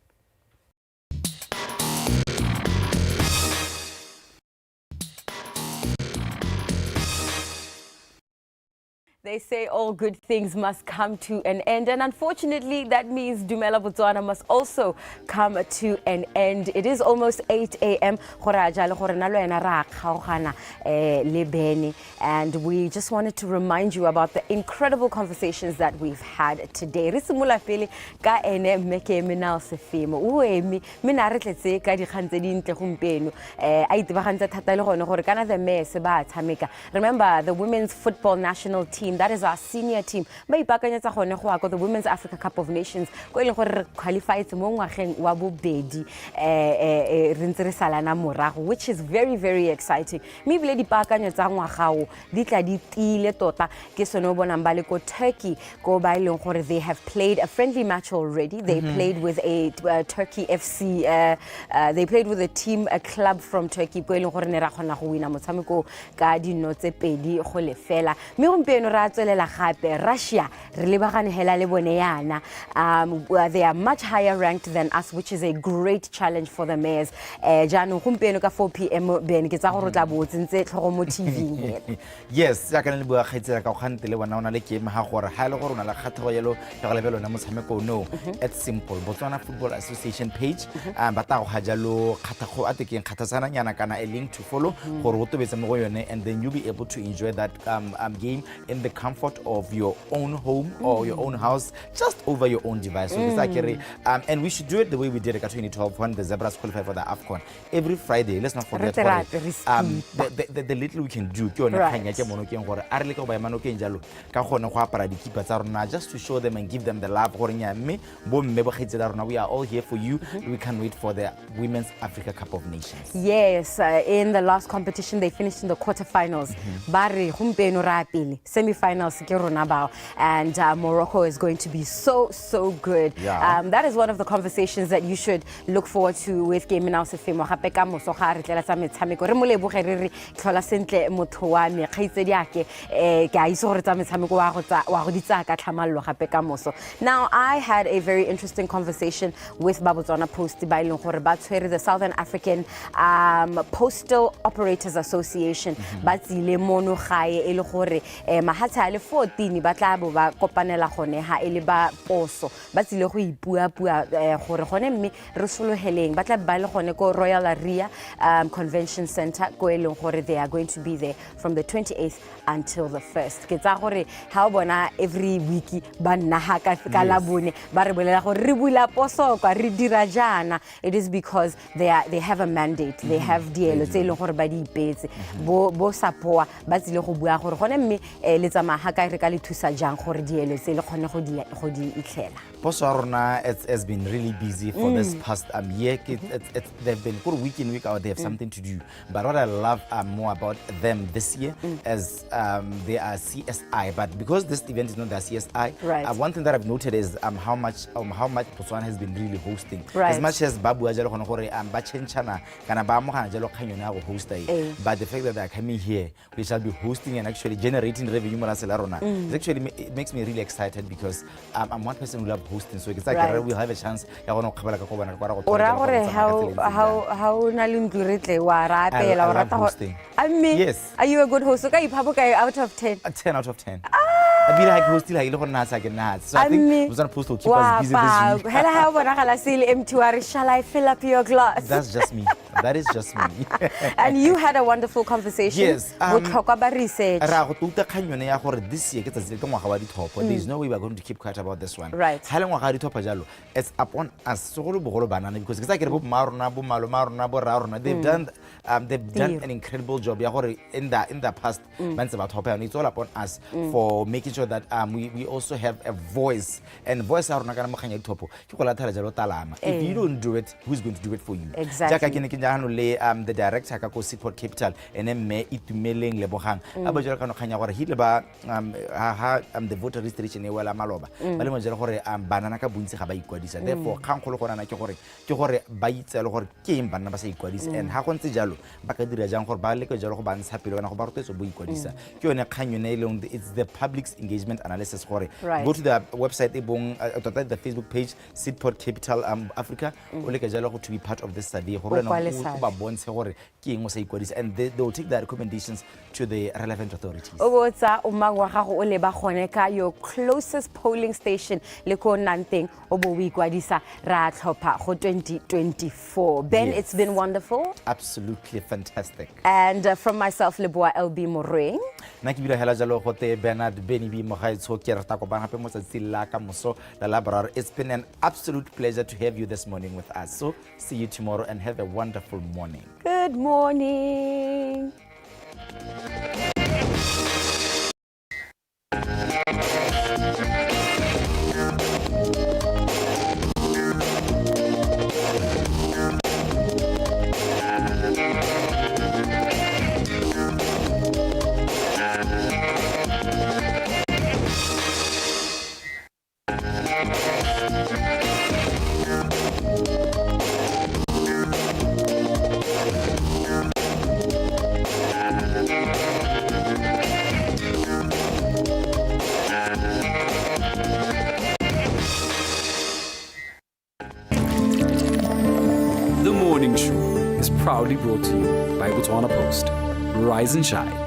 They say all good things must come to an end, and unfortunately that means DUMELA BOTSWANA must also come to an end. It is almost 8 a.m. and we just wanted to remind you about the incredible conversations that we've had today. Remember, the women's football national team, that is our senior team, the Women's Africa Cup of Nations, which is very, very exciting. Turkey, they have played a friendly match already. They played with a Turkey FC, they played with a club from Turkey. Russia, they are much higher ranked than us, which is a great challenge for the Mares. 4 p.m. Yes, no, it's simple. Botswana Football Association page, but a link to follow, and then you'll be able to enjoy that game in the comfort of your own home or your own house, just over your own device. So and we should do it the way we did it in 2012 when the Zebras qualified for the AFCON. Every Friday, let's not forget the little we can do. Just to show them and give them the love. We are all here for you. We can't wait for the Women's Africa Cup of Nations. Yes, in the last competition, they finished in the quarterfinals. Semi-finals, and Morocco is going to be so good. Yeah. That is one of the conversations that you should look forward to with Game Now Sefemo. Now, I had a very interesting conversation with Botswana Post, the Southern African Postal Operators Association. Batsile mono gae e le gore mahatsa le 14 ba tla bo ba kopanela gone ha e le ba poso batsile go ipuapua gore gone mme re soloheleng ba tla ba le gone ko Royal Area Convention Center ko e leng gore they are going to be there from the 28th until the 1st. Ke tsa gore ha o bona every week ba nna ha ka labone ba re bolela gore re bula poso kwa re dira jana. It is because they have a mandate. They have dielo tse leng gore ba di ipetse bo sapoa ba tsile go bua gore gone mme le tsama ha ka re ka le thusa jang gore dielo tse le kgone go di itlhela. Posarona has been really busy for this past year. They've been for week in, week out, they have something to do. But what I love more about them this year is they are CSI. But because this event is not their CSI, one thing that I've noted is how much Botswana has been really hosting. As much as Babu Ajalo Honore and Bachenchana, Kanabamoha Ajalo Kanyona host, but the fact that they're coming here, we shall be hosting and actually generating revenue, it actually it makes me really excited because I'm one person who loves hosting, so it's like we'll have a chance. How hosting. I mean, yes. Are you a good host? Okay, out of 10. 10 out of 10. I mean, like hosting like so I think Botswana Post will keep us busy this week. Shall I fill up your glass? That's just me. That is just me. And you had a wonderful conversation. Yes. Research. This year, there's no way we're going to keep quiet about this one. Right. It's upon us because they've done an incredible job in the past. It's all upon us for making sure that we also have a voice. And voice if you don't do it, who's going to do it for you? Exactly. The director kako Seaport Capital and me itumeleng lebogang abajela kana khanya gore hileba the voter registration e wela maloba ba le mo jela gore banana ka bontsi ga ba ikwadisa therefore khang kholo gona na ke gore ba itsela gore ke eng banana ba sa ikwadisa and ha go ntse jalo ba ka dira jang gore ba le ke jalo go ba ntsha pele kana go ba rotsetso bo ikwadisa ke yone khanyo ne ilong it's the public's engagement analysis gore go to the website the Facebook page Seaport Capital Africa o le ke jalo go to be part of this study gore o ba bontshe gore ke eng o sa ikwadisa, and they will take their recommendations to the relevant authorities. O botsa o mang wa gago o leba gone ka your closest polling station le ko nnang teng o bo o ikwadisa ra tlhopha go 2024. Ben, Yes. it's been wonderful. Absolutely fantastic. And from myself, Leboa LB Moreng. Nna ke bile hela jalo gote Bernard Benny B Mogaetsho ke rata go bana gape mo tsatsing la ka moso la laboraro. It's been an absolute pleasure to have you this morning with us. So see you tomorrow and have a wonderful morning. Good morning. The Morning Show is proudly brought to you by Botswana Post. Rise and shine.